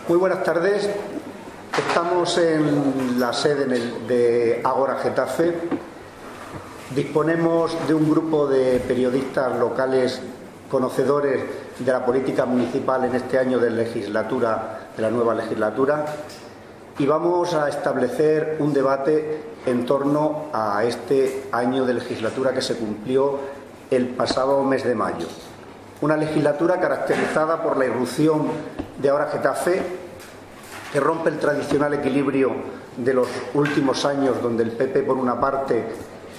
Muy buenas tardes. Estamos en la sede de Ágora Getafe. Disponemos de un grupo de periodistas locales conocedores de la política municipal en este año de la nueva legislatura, y vamos a establecer un debate en torno a este año de legislatura que se cumplió el pasado mes de mayo. Una legislatura caracterizada por la irrupción de Ágora Getafe, que rompe el tradicional equilibrio de los últimos años, donde el PP por una parte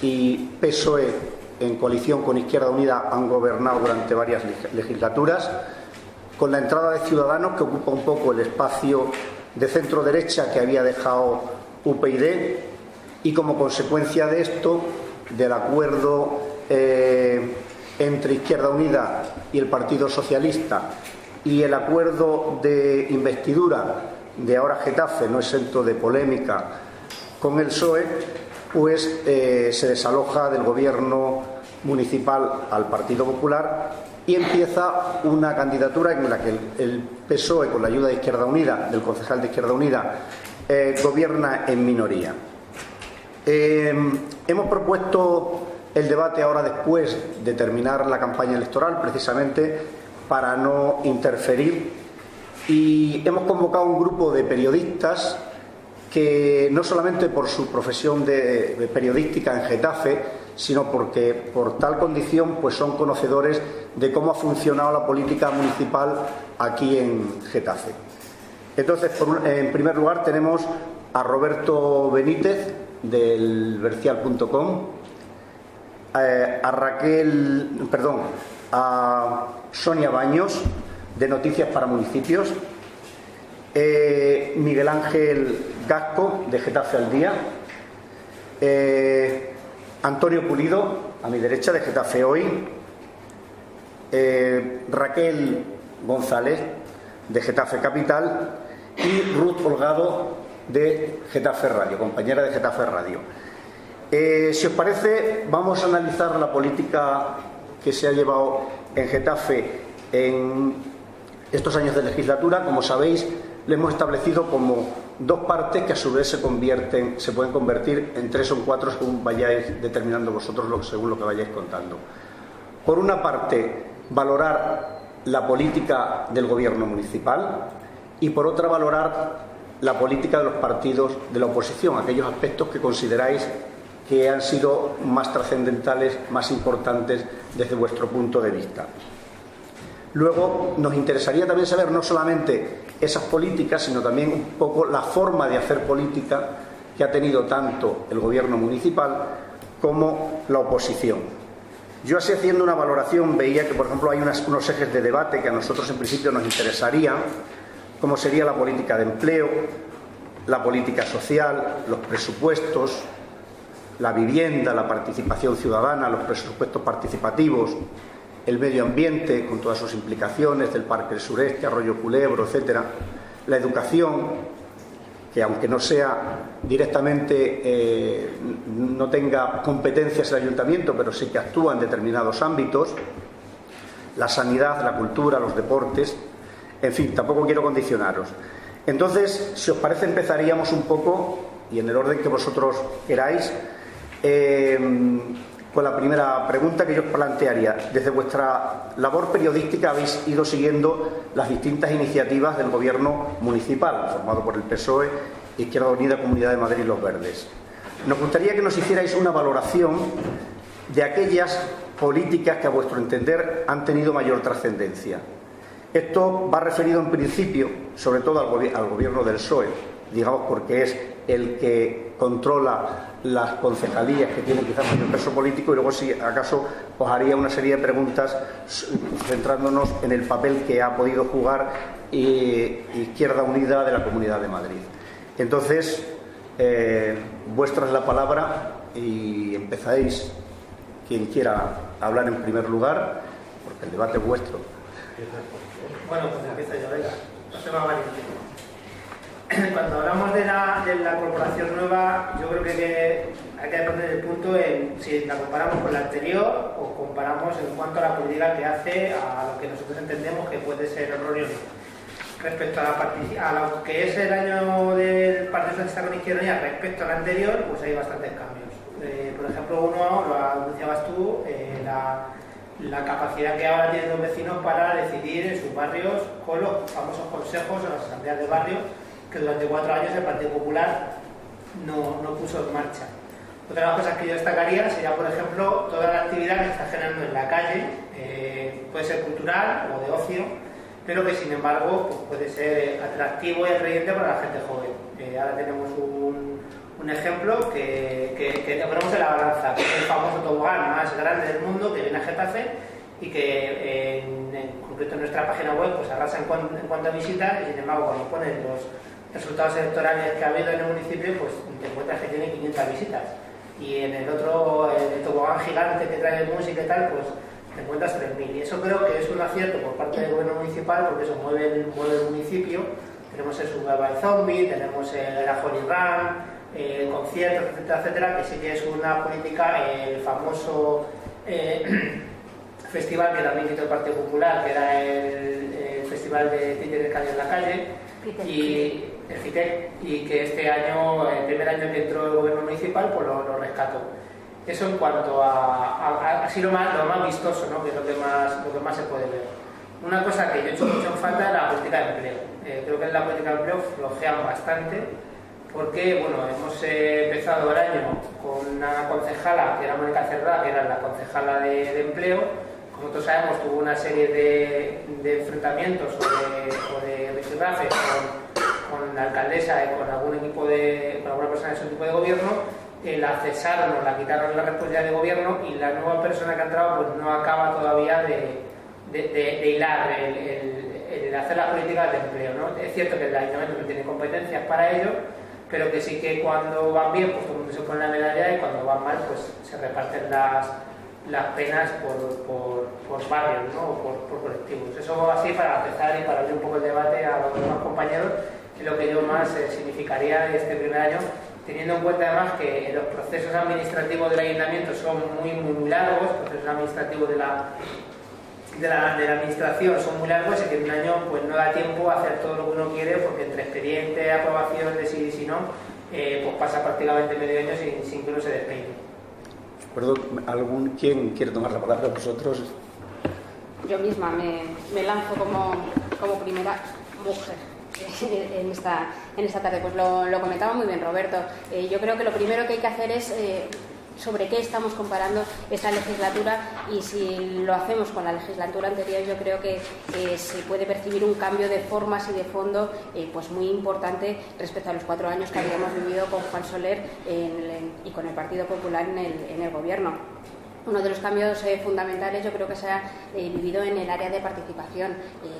y PSOE en coalición con Izquierda Unida han gobernado durante varias legislaturas, con la entrada de Ciudadanos, que ocupa un poco el espacio de centro-derecha que había dejado UPyD, y como consecuencia de esto, del acuerdo entre Izquierda Unida y el Partido Socialista y el acuerdo de investidura de Ágora Getafe, no exento de polémica, con el PSOE, pues se desaloja del gobierno municipal al Partido Popular y empieza una candidatura en la que el PSOE, con la ayuda de Izquierda Unida, del concejal de Izquierda Unida, gobierna en minoría. Hemos propuesto el debate ahora, después de terminar la campaña electoral, precisamente para no interferir, y hemos convocado un grupo de periodistas que, no solamente por su profesión de periodística en Getafe, sino porque por tal condición pues son conocedores de cómo ha funcionado la política municipal aquí en Getafe. Entonces, en primer lugar, tenemos a Roberto Benítez, del Bercial.com, a Sonia Baños, de Noticias para Municipios, Miguel Ángel Gasco, de Getafe al Día, Antonio Pulido, a mi derecha, de Getafe Hoy, Raquel González, de Getafe Capital, y Ruth Holgado, de Getafe Radio, compañera de Getafe Radio. Si os parece, vamos a analizar la política que se ha llevado en Getafe en estos años de legislatura. Como sabéis, le hemos establecido como dos partes que a su vez se pueden convertir en tres o en cuatro, según vayáis determinando vosotros, según lo que vayáis contando. Por una parte, valorar la política del gobierno municipal, y por otra, valorar la política de los partidos de la oposición, aquellos aspectos que consideráis que han sido más trascendentales, más importantes desde vuestro punto de vista. Luego, nos interesaría también saber no solamente esas políticas, sino también un poco la forma de hacer política que ha tenido tanto el gobierno municipal como la oposición. Yo, así haciendo una valoración, veía que, por ejemplo, hay unos ejes de debate que a nosotros en principio nos interesarían, como sería la política de empleo, la política social, los presupuestos, la vivienda, la participación ciudadana, los presupuestos participativos, el medio ambiente con todas sus implicaciones, del Parque del Sureste, Arroyo Culebro, etcétera, la educación, que aunque no sea directamente, no tenga competencias el ayuntamiento, pero sí que actúa en determinados ámbitos, la sanidad, la cultura, los deportes, en fin, tampoco quiero condicionaros. Entonces, si os parece, empezaríamos un poco, y en el orden que vosotros queráis, con la primera pregunta que yo os plantearía. Desde vuestra labor periodística habéis ido siguiendo las distintas iniciativas del gobierno municipal, formado por el PSOE, Izquierda Unida, Comunidad de Madrid y Los Verdes. Nos gustaría que nos hicierais una valoración de aquellas políticas que, a vuestro entender, han tenido mayor trascendencia. Esto va referido en principio, sobre todo al gobierno del PSOE, digamos, porque es el que controla las concejalías que tienen quizás mayor peso político, y luego, si acaso, os haría una serie de preguntas centrándonos en el papel que ha podido jugar Izquierda Unida de la Comunidad de Madrid. Entonces, vuestra es la palabra y empezáis, quien quiera hablar en primer lugar, porque el debate es vuestro. Bueno, pues empieza yo, venga. No se va a valiente. Cuando hablamos de la corporación nueva, yo creo que hay que poner el punto en si la comparamos con la anterior o comparamos en cuanto a la política que hace, a lo que nosotros entendemos que puede ser erróneo o no. respecto a lo que es el año del Partido Socialista con Izquierda Unida respecto al anterior, pues hay bastantes cambios. Por ejemplo, uno, lo anunciabas tú, la capacidad que ahora tienen los vecinos para decidir en sus barrios con los famosos consejos o las asambleas de barrio que durante 4 años el Partido Popular no puso en marcha. Otra de las cosas que yo destacaría sería, por ejemplo, toda la actividad que se está generando en la calle, puede ser cultural o de ocio, pero que sin embargo pues puede ser atractivo y atrayente para la gente joven. Ahora tenemos un ejemplo que ponemos en la balanza, que es el famoso tobogán más grande del mundo que viene a Getafe y que en concreto en nuestra página web pues arrasa en cuanto a visitas, y sin embargo cuando pones los resultados electorales que ha habido en el municipio, pues te encuentras que tiene 500 visitas, y en el otro, el tobogán gigante que trae el música y tal, pues te encuentras 3.000, y eso creo que es un acierto por parte del gobierno municipal, porque eso mueve el municipio. Tenemos el Survival Zombie, tenemos el Holy Run, conciertos, etcétera, etcétera, que sí que es una política, el famoso festival que también quitó el Partido Popular, que era el Festival de Títeres que había en la calle, y el FITEC, y que este año, el primer año que entró el gobierno municipal, pues lo rescató. Eso en cuanto a así lo más vistoso, ¿no? Que es lo que más se puede ver. Una cosa que yo he hecho mucho en falta es la política de empleo. Creo que en la política de empleo flojean bastante, porque bueno, hemos empezado el año con una concejala, que era Mónica Cerrada, que era la concejala de empleo. Como todos sabemos, tuvo una serie de enfrentamientos o de rifirrafes con la alcaldesa y con alguna persona de su equipo de gobierno. La cesaron o la quitaron la responsabilidad de gobierno, y la nueva persona que ha entrado pues no acaba todavía de hilar el hacer las políticas de empleo, ¿no? Es cierto que el ayuntamiento no tiene competencias para ello, pero que sí que cuando van bien pues todo el mundo se pone la medalla, y cuando van mal pues se reparten las penas por barrios, ¿no? O por colectivos. Eso así para empezar y para abrir un poco el debate a los demás compañeros, es lo que yo más significaría este primer año, teniendo en cuenta además que los procesos administrativos del ayuntamiento son muy largos, los procesos administrativos de la administración son muy largos, y que en un año pues no da tiempo a hacer todo lo que uno quiere, porque entre expediente, aprobación de sí y si no, pues pasa prácticamente medio año sin que uno se despeine. ¿Quién quiere tomar la palabra? ¿Vosotros? Yo misma me lanzo como primera mujer en esta tarde. Pues lo comentaba muy bien Roberto. Yo creo que lo primero que hay que hacer es sobre qué estamos comparando esta legislatura, y si lo hacemos con la legislatura anterior, yo creo que se puede percibir un cambio de formas y de fondo pues muy importante respecto a los 4 años que habíamos vivido con Juan Soler y con el Partido Popular en el gobierno. Uno de los cambios fundamentales yo creo que se ha vivido en el área de participación,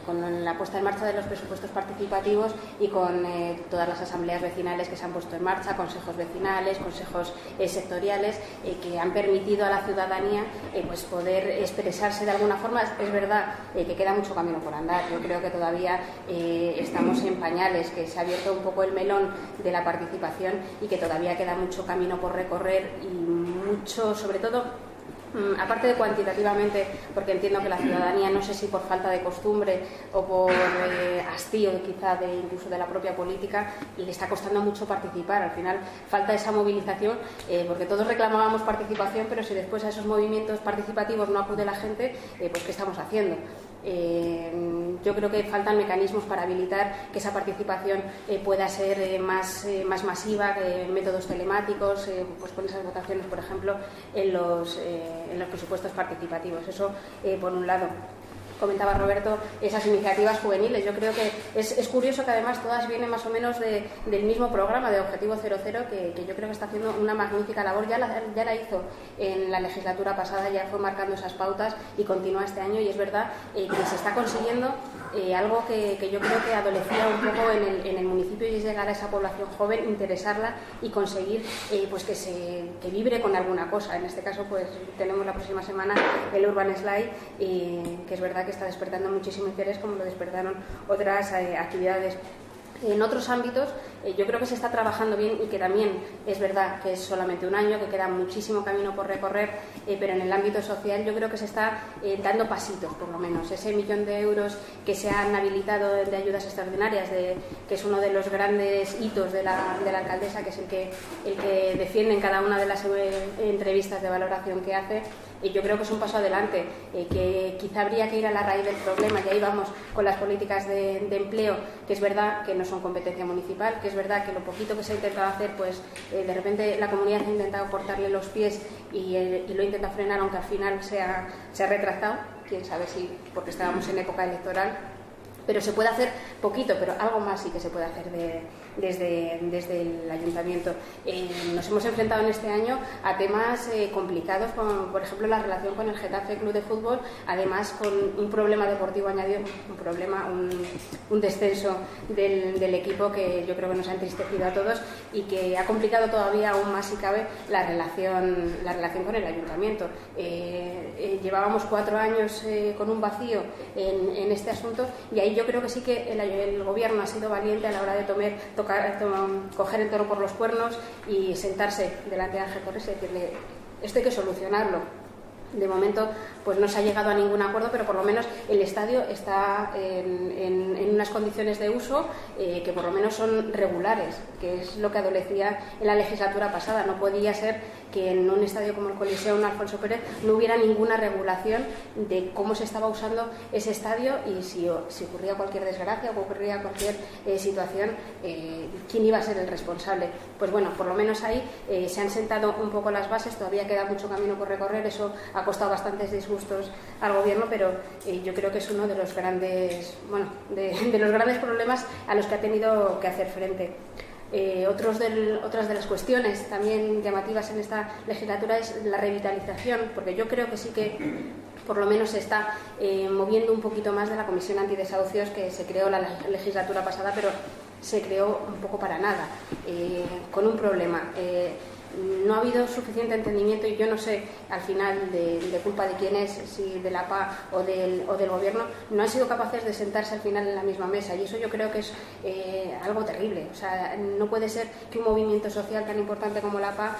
con la puesta en marcha de los presupuestos participativos y con todas las asambleas vecinales que se han puesto en marcha, consejos vecinales, consejos sectoriales, que han permitido a la ciudadanía pues poder expresarse de alguna forma. Es verdad que queda mucho camino por andar. Yo creo que todavía estamos en pañales, que se ha abierto un poco el melón de la participación y que todavía queda mucho camino por recorrer, y mucho, sobre todo, aparte de cuantitativamente, porque entiendo que la ciudadanía, no sé si por falta de costumbre o por hastío quizá incluso de la propia política, le está costando mucho participar. Al final falta esa movilización, porque todos reclamábamos participación, pero si después a esos movimientos participativos no acude la gente, pues ¿qué estamos haciendo? Yo creo que faltan mecanismos para habilitar que esa participación pueda ser más masiva, métodos telemáticos, pues con esas votaciones, por ejemplo, en los presupuestos participativos. Eso por un lado. Comentaba Roberto esas iniciativas juveniles. Yo creo que es curioso que además todas vienen más o menos del mismo programa de Objetivo 00, que yo creo que está haciendo una magnífica labor. Ya la hizo en la legislatura pasada, ya fue marcando esas pautas y continúa este año, y es verdad que se está consiguiendo algo que yo creo que adolecía un poco en el municipio, y es llegar a esa población joven, interesarla y conseguir pues que vibre con alguna cosa. En este caso pues tenemos la próxima semana el Urban Slide, que es verdad que está despertando muchísimo interés, como lo despertaron otras actividades En otros ámbitos yo creo que se está trabajando bien y que también es verdad que es solamente un año, que queda muchísimo camino por recorrer, pero en el ámbito social yo creo que se está dando pasitos, por lo menos. Ese 1 millón de euros que se han habilitado de ayudas extraordinarias, que es uno de los grandes hitos de la alcaldesa, que es el que defiende en cada una de las entrevistas de valoración que hace. Y yo creo que es un paso adelante, que quizá habría que ir a la raíz del problema, y ahí vamos con las políticas de empleo, que es verdad que no son competencia municipal, que es verdad que lo poquito que se ha intentado hacer, pues de repente la comunidad ha intentado cortarle los pies y lo intenta frenar, aunque al final se ha retractado, quién sabe si porque estábamos en época electoral. Pero se puede hacer poquito, pero algo más sí que se puede hacer desde el ayuntamiento. Nos hemos enfrentado en este año a temas complicados, como por ejemplo la relación con el Getafe Club de Fútbol, además con un problema deportivo añadido, un descenso del equipo que yo creo que nos ha entristecido a todos y que ha complicado todavía aún más, si cabe, la relación con el ayuntamiento. Llevábamos 4 años con un vacío en este asunto, y ahí yo creo que sí que el gobierno ha sido valiente a la hora de coger el toro por los cuernos y sentarse delante de Ángel Torres y decirle: esto hay que solucionarlo. De momento pues no se ha llegado a ningún acuerdo, pero por lo menos el estadio está en unas condiciones de uso que por lo menos son regulares, que es lo que adolecía en la legislatura pasada. No podía ser que en un estadio como el Coliseum Alfonso Pérez no hubiera ninguna regulación de cómo se estaba usando ese estadio, y si ocurría cualquier desgracia o ocurría cualquier situación, ¿quién iba a ser el responsable? Pues bueno, por lo menos ahí se han sentado un poco las bases. Todavía queda mucho camino por recorrer, eso ha costado bastantes disgustos al gobierno, pero yo creo que es uno de los grandes, de los grandes problemas a los que ha tenido que hacer frente. Otras de las cuestiones también llamativas en esta legislatura es la revitalización, porque yo creo que sí que por lo menos se está moviendo un poquito más de la Comisión Antidesahucios, que se creó la legislatura pasada, pero se creó un poco para nada, con un problema. No ha habido suficiente entendimiento, y yo no sé al final de culpa de quién es, si de la PA o del gobierno. No han sido capaces de sentarse al final en la misma mesa, y eso yo creo que es algo terrible. O sea, no puede ser que un movimiento social tan importante como la PA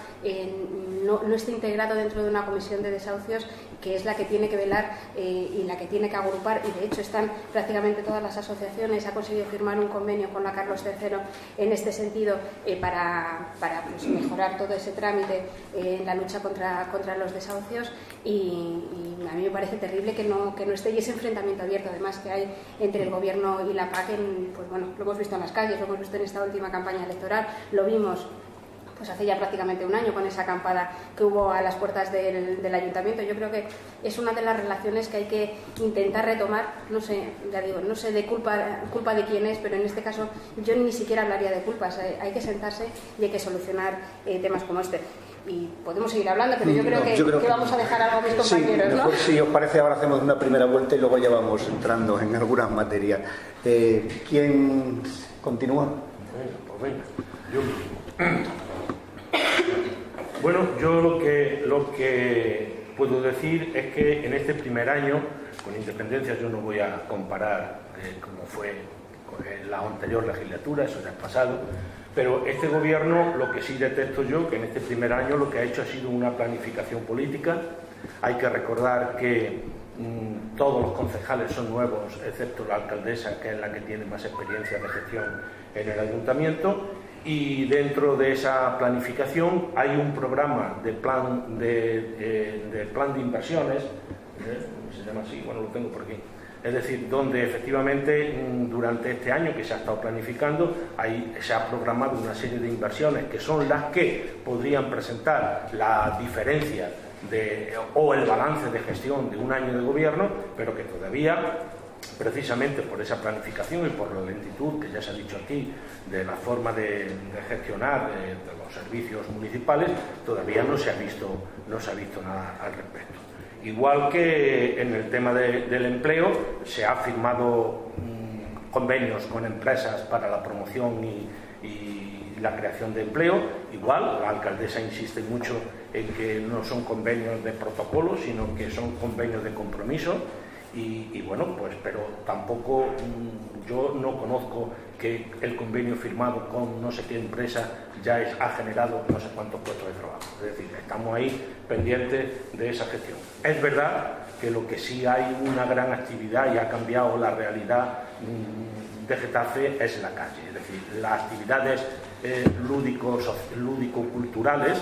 no esté integrado dentro de una comisión de desahucios, que es la que tiene que velar y la que tiene que agrupar, y de hecho están prácticamente todas las asociaciones. Ha conseguido firmar un convenio con la Carlos III en este sentido, para pues, mejorar todo ese trámite en la lucha contra los desahucios, y a mí me parece terrible que no esté, y ese enfrentamiento abierto además que hay entre el gobierno y la PA, que pues bueno, lo hemos visto en las calles, lo hemos visto en esta última campaña electoral, lo vimos pues hace ya prácticamente un año con esa acampada que hubo a las puertas del ayuntamiento. Yo creo que es una de las relaciones que hay que intentar retomar. No sé, ya digo, no sé de culpa de quién es, pero en este caso yo ni siquiera hablaría de culpas. Hay que sentarse y hay que solucionar temas como este. Y podemos seguir hablando, pero yo creo que vamos a dejar algo a mis compañeros, sí, mejor, ¿no? Si os parece, ahora hacemos una primera vuelta y luego ya vamos entrando en algunas materias. ¿Quién continúa? Pues venga, yo mismo. Bueno, yo lo que puedo decir es que en este primer año, con independencia, yo no voy a comparar como fue con la anterior legislatura, eso ya es pasado, pero este gobierno, lo que sí detecto yo, que en este primer año lo que ha hecho ha sido una planificación política. Hay que recordar que todos los concejales son nuevos, excepto la alcaldesa, que es la que tiene más experiencia de gestión en el ayuntamiento. Y dentro de esa planificación hay un programa de plan de inversiones, se llama así, bueno, lo tengo por aquí. Es decir, donde efectivamente durante este año que se ha estado planificando se ha programado una serie de inversiones que son las que podrían presentar la diferencia o el balance de gestión de un año de gobierno, pero que todavía, precisamente por esa planificación y por la lentitud que ya se ha dicho aquí de la forma de gestionar de los servicios municipales, todavía no se ha visto nada al respecto. Igual que en el tema del empleo, se ha firmado convenios con empresas para la promoción y la creación de empleo. Igual, la alcaldesa insiste mucho en que no son convenios de protocolo, sino que son convenios de compromiso. Y bueno, pues, pero tampoco yo no conozco que el convenio firmado con no sé qué empresa ya ha generado no sé cuántos puestos de trabajo. Es decir, estamos ahí pendientes de esa gestión. Es verdad que lo que sí hay una gran actividad y ha cambiado la realidad de Getafe es la calle. Es decir, las actividades lúdico-culturales.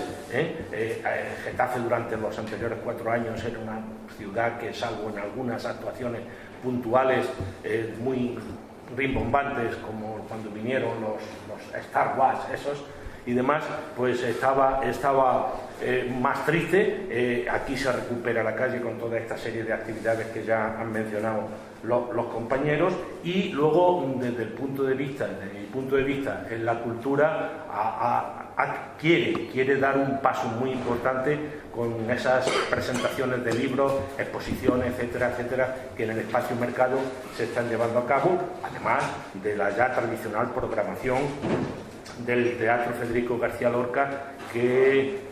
Getafe durante los anteriores 4 años era una ciudad que, salvo en algunas actuaciones puntuales muy rimbombantes, como cuando vinieron los Star Wars esos y demás, pues estaba más triste. Aquí se recupera la calle con toda esta serie de actividades que ya han mencionado los compañeros, y luego desde mi punto de vista, en la cultura quiere dar un paso muy importante con esas presentaciones de libros, exposiciones, etcétera, etcétera, que en el espacio mercado se están llevando a cabo, además de la ya tradicional programación del Teatro Federico García Lorca, que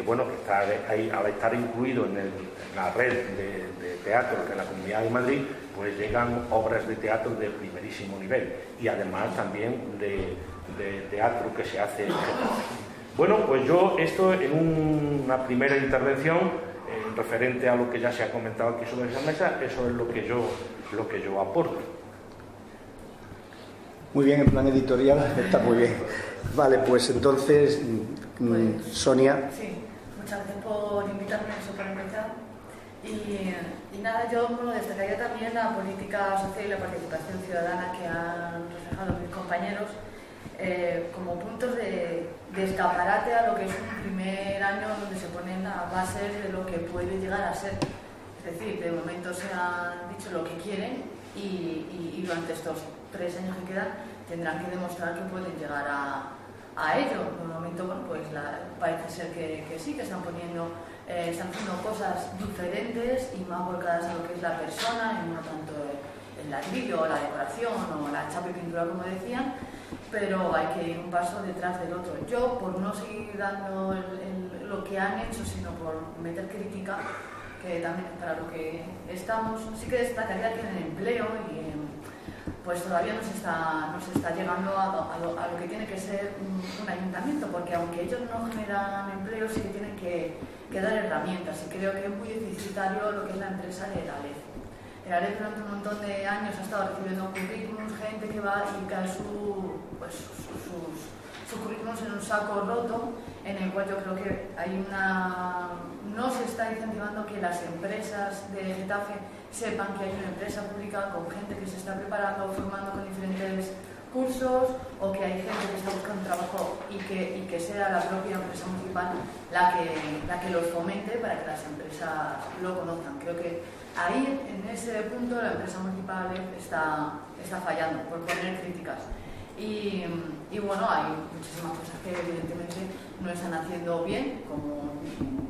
bueno, que está ahí, al estar incluido en la red de teatros de la Comunidad de Madrid, pues llegan obras de teatro de primerísimo nivel, y además también de teatro que se hace en Getafe. Bueno, pues yo esto en una primera intervención referente a lo que ya se ha comentado aquí sobre esa mesa, eso es lo que yo aporto. Muy bien, el plan editorial está muy bien. Vale, pues entonces, Sonia. Sí, muchas gracias por invitarme a eso para empezar. Y nada, yo destacaría también la política social y la participación ciudadana que han reflejado mis compañeros como puntos de escaparate a lo que es un primer año donde se ponen a bases de lo que puede llegar a ser. Es decir, de momento se han dicho lo que quieren y durante estos 3 años que quedan tendrán que demostrar que pueden llegar a ello. De momento, bueno, pues parece ser que sí, que están haciendo cosas diferentes y más volcadas a lo que es la persona y no tanto el ladrillo o la decoración o la chapa y pintura, como decían, pero hay que ir un paso detrás del otro. Yo, por no seguir dando lo que han hecho, sino por meter crítica, que también es para lo que estamos, sí que destacaría que en el empleo pues todavía no se está llegando a lo que tiene que ser un ayuntamiento, porque aunque ellos no generan empleo, sí que tienen que dar herramientas, y creo que es muy deficitario lo que es la empresa de la LEF. El ALEF durante un montón de años ha estado recibiendo currículums, gente que va y cae sus currículums en un saco roto, en el cual yo creo que no se está incentivando que las empresas de Getafe sepan que hay una empresa pública con gente que se está preparando, formando con diferentes cursos, o que hay gente que está buscando trabajo y que sea la propia empresa municipal la que los fomente para que las empresas lo conozcan. Creo que ahí, en ese punto, la empresa municipal está fallando, por poner críticas. Y bueno, hay muchísimas cosas que evidentemente no están haciendo bien, como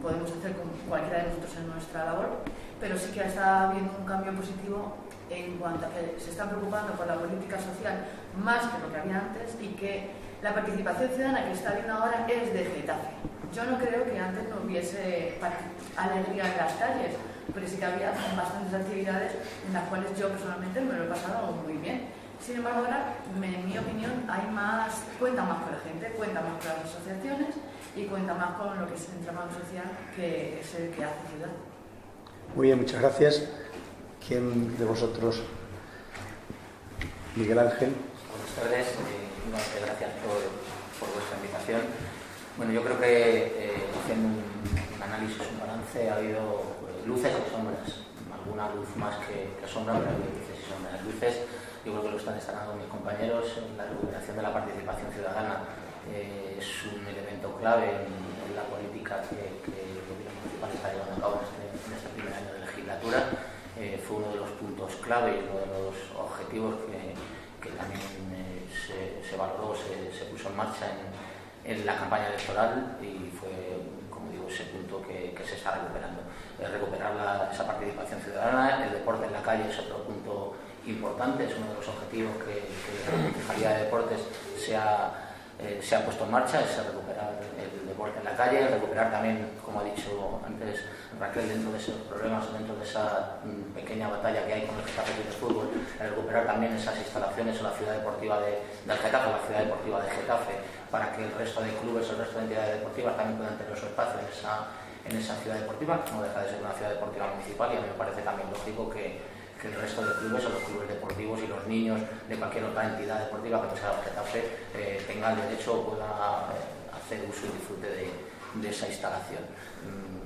podemos hacer con cualquiera de nosotros en nuestra labor, pero sí que está habiendo un cambio positivo en cuanto a que se están preocupando por la política social más que lo que había antes, y que la participación ciudadana que está habiendo ahora es de Getafe. Yo no creo que antes no hubiese alegría en las calles, pero sí que había bastantes actividades en las cuales yo personalmente me lo he pasado muy bien. Sin embargo, ahora, en mi opinión, cuenta más con la gente, cuenta más con las asociaciones y cuenta más con lo que es el entramado social, que es el que hace ciudad. Muy bien, muchas gracias. ¿Quién de vosotros? Miguel Ángel. Buenas tardes, gracias por vuestra invitación. Bueno, yo creo que haciendo un análisis, un balance, ha habido luces y sombras. Alguna luz más que sombra, pero hay luces y sombras. Las luces, yo creo que lo están destacando mis compañeros. La recuperación de la participación ciudadana es un elemento clave en la política que el gobierno municipal está llevando a cabo en este primer año de legislatura. Fue uno de los puntos clave y uno de los objetivos que también se valoró, se puso en marcha en la campaña electoral, y fue, como digo, ese punto que se está recuperando. Recuperar esa participación ciudadana. El deporte en la calle es otro punto importante, es uno de los objetivos que la Concejalía de Deportes se ha se ha puesto en marcha, es recuperar el deporte en la calle, recuperar también, como ha dicho antes Raquel, dentro de esos problemas, dentro de esa pequeña batalla que hay con el Getafe de fútbol, recuperar también esas instalaciones o la ciudad deportiva del Getafe, la ciudad deportiva de Getafe, para que el resto de clubes, el resto de entidades deportivas también puedan tener su espacio en esa ciudad deportiva. No deja de ser una ciudad deportiva municipal, y a mí me parece también lógico que el resto de clubes o los clubes deportivos y los niños de cualquier otra entidad deportiva que no sea el Getafe tengan el derecho o pueda hacer uso y disfrute de esa instalación.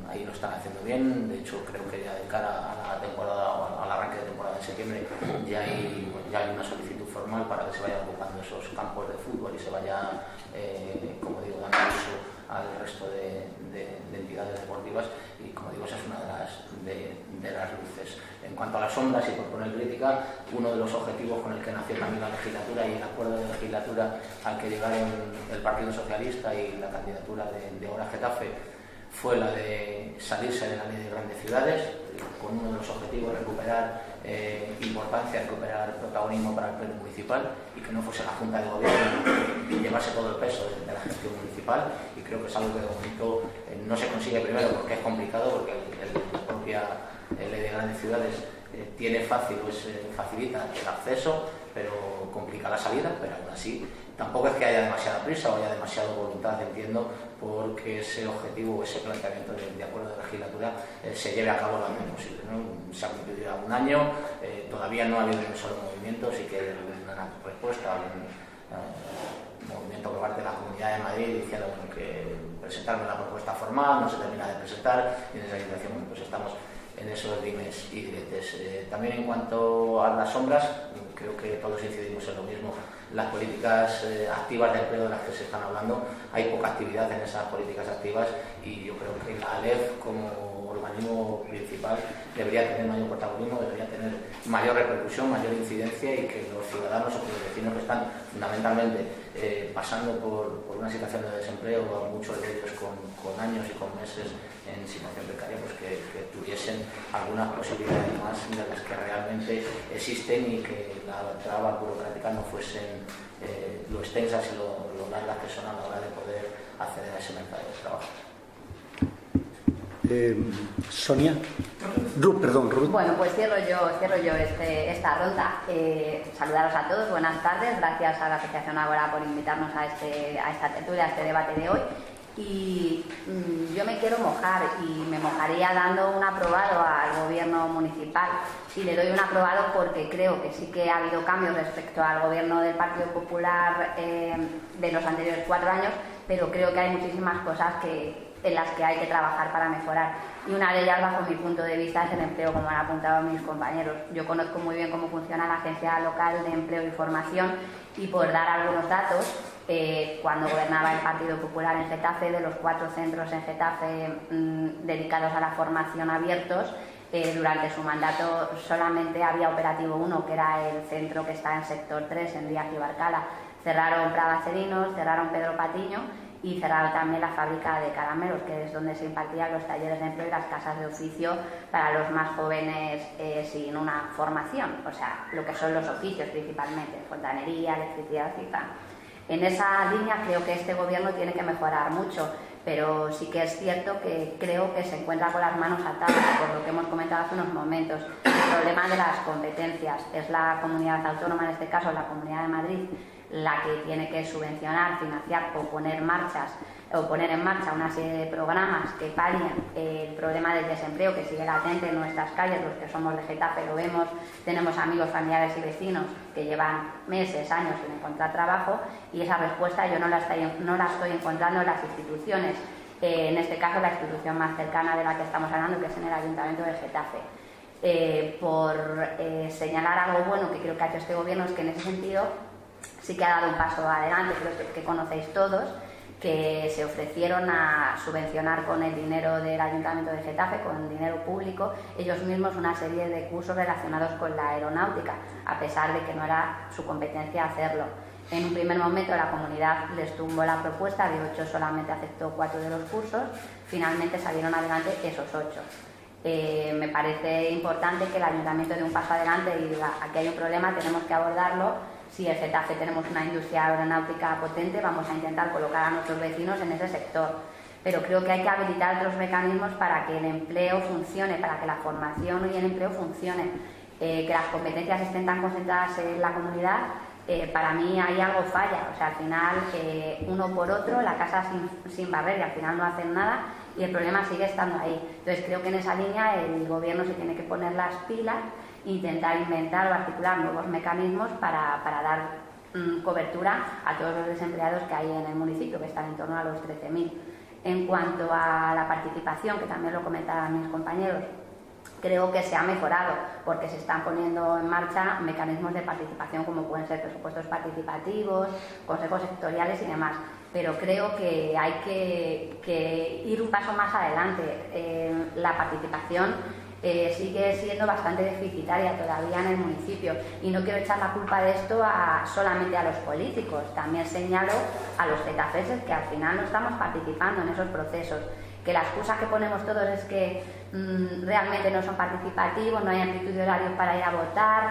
Ahí lo están haciendo bien. De hecho, creo que ya de cara a la temporada o al arranque de temporada en septiembre ya hay una solicitud formal para que se vayan ocupando esos campos de fútbol y se vaya, como digo, dando uso al resto de entidades deportivas, y como digo, esa es una de las luces. En cuanto a las sombras, y por poner crítica, uno de los objetivos con el que nació también la legislatura y el acuerdo de legislatura al que llegaron el Partido Socialista y la candidatura de Ahora Getafe fue la de salirse de la ley de grandes ciudades, con uno de los objetivos de recuperar importancia, recuperar protagonismo para el pleno municipal, y que no fuese la Junta de Gobierno y llevarse todo el peso de la gestión municipal. Y creo que es algo que de momento no se consigue, primero porque es complicado, porque la propia ley de grandes ciudades tiene facilita el acceso, pero complica la salida. Pero aún así tampoco es que haya demasiada prisa o haya demasiada voluntad, entiendo, porque ese objetivo o ese planteamiento de acuerdo de legislatura se lleve a cabo lo antes posible, ¿no? Se ha cumplido ya un año, todavía no ha habido un solo movimiento, sí que hay una respuesta, un movimiento por parte de la Comunidad de Madrid diciendo que presentarme la propuesta formal, no se termina de presentar, y en esa situación pues estamos en esos dimes y diretes. También en cuanto a las sombras, creo que todos incidimos en lo mismo. Las políticas activas de empleo de las que se están hablando, hay poca actividad en esas políticas activas, y yo creo que la ALEF como organismo principal debería tener mayor protagonismo, debería tener mayor repercusión, mayor incidencia, y que los ciudadanos o que los vecinos que están fundamentalmente pasando por una situación de desempleo, muchos de ellos con años y con meses en situación precaria, pues que tuviesen algunas posibilidades más de las que realmente existen, y que las trabas burocráticas no fuesen lo extensas y lo largas que son a la hora de poder acceder a ese mercado de trabajo. Sonia. Ruth. Bueno, pues cierro yo esta ronda. Saludaros a todos, buenas tardes, gracias a la Asociación Ágora por invitarnos a esta tertulia, a este debate de hoy. Y yo me quiero mojar, y me mojaría dando un aprobado al gobierno municipal, y le doy un aprobado porque creo que sí que ha habido cambios respecto al gobierno del Partido Popular de los anteriores 4 años, pero creo que hay muchísimas cosas en las que hay que trabajar para mejorar, y una de ellas, bajo mi punto de vista, es el empleo, como han apuntado mis compañeros. Yo conozco muy bien cómo funciona la Agencia Local de Empleo y Formación, y por dar algunos datos, cuando gobernaba el Partido Popular en Getafe, de los 4 centros en Getafe dedicados a la formación abiertos, durante su mandato solamente había operativo 1, que era el centro que está en sector 3, en Díaz y Barcala. Cerraron Pravacerinos, cerraron Pedro Patiño, y cerraron también la fábrica de caramelos, que es donde se impartían los talleres de empleo y las casas de oficio para los más jóvenes sin una formación, o sea, lo que son los oficios principalmente, fontanería, electricidad y tal. En esa línea creo que este gobierno tiene que mejorar mucho, pero sí que es cierto que creo que se encuentra con las manos atadas, por lo que hemos comentado hace unos momentos. El problema de las competencias es la comunidad autónoma, en este caso la Comunidad de Madrid, la que tiene que subvencionar, financiar o poner en marcha una serie de programas que palien el problema del desempleo, que sigue latente en nuestras calles. Los que somos de Getafe lo vemos, tenemos amigos, familiares y vecinos que llevan meses, años sin encontrar trabajo, y esa respuesta yo no la estoy encontrando en las instituciones. En este caso, la institución más cercana de la que estamos hablando, que es en el Ayuntamiento de Getafe. Por señalar algo bueno que creo que ha hecho este gobierno, es que en ese sentido sí que ha dado un paso adelante, creo que conocéis todos, que se ofrecieron a subvencionar con el dinero del Ayuntamiento de Getafe, con dinero público, ellos mismos una serie de cursos relacionados con la aeronáutica, a pesar de que no era su competencia hacerlo. En un primer momento la comunidad les tumbó la propuesta, de 8 solamente aceptó 4 de los cursos, finalmente salieron adelante esos 8. Me parece importante que el Ayuntamiento dé un paso adelante y diga, aquí hay un problema, tenemos que abordarlo, si en Getafe tenemos una industria aeronáutica potente, vamos a intentar colocar a nuestros vecinos en ese sector. Pero creo que hay que habilitar otros mecanismos para que el empleo funcione, para que la formación y el empleo funcionen, que las competencias estén tan concentradas en la comunidad. Para mí ahí algo falla, o sea, al final uno por otro, la casa sin barrer y al final no hacen nada y el problema sigue estando ahí. Entonces creo que en esa línea el gobierno se tiene que poner las pilas e intentar inventar o articular nuevos mecanismos para dar cobertura a todos los desempleados que hay en el municipio, que están en torno a los 13.000. En cuanto a la participación, que también lo comentaban mis compañeros, creo que se ha mejorado porque se están poniendo en marcha mecanismos de participación como pueden ser presupuestos participativos, consejos sectoriales y demás. Pero creo que hay que ir un paso más adelante. La participación sigue siendo bastante deficitaria todavía en el municipio y no quiero echar la culpa de esto solamente a los políticos. También señalo a los getafeses que al final no estamos participando en esos procesos. Que la excusa que ponemos todos es que realmente no son participativos, no hay amplitud de horarios para ir a votar,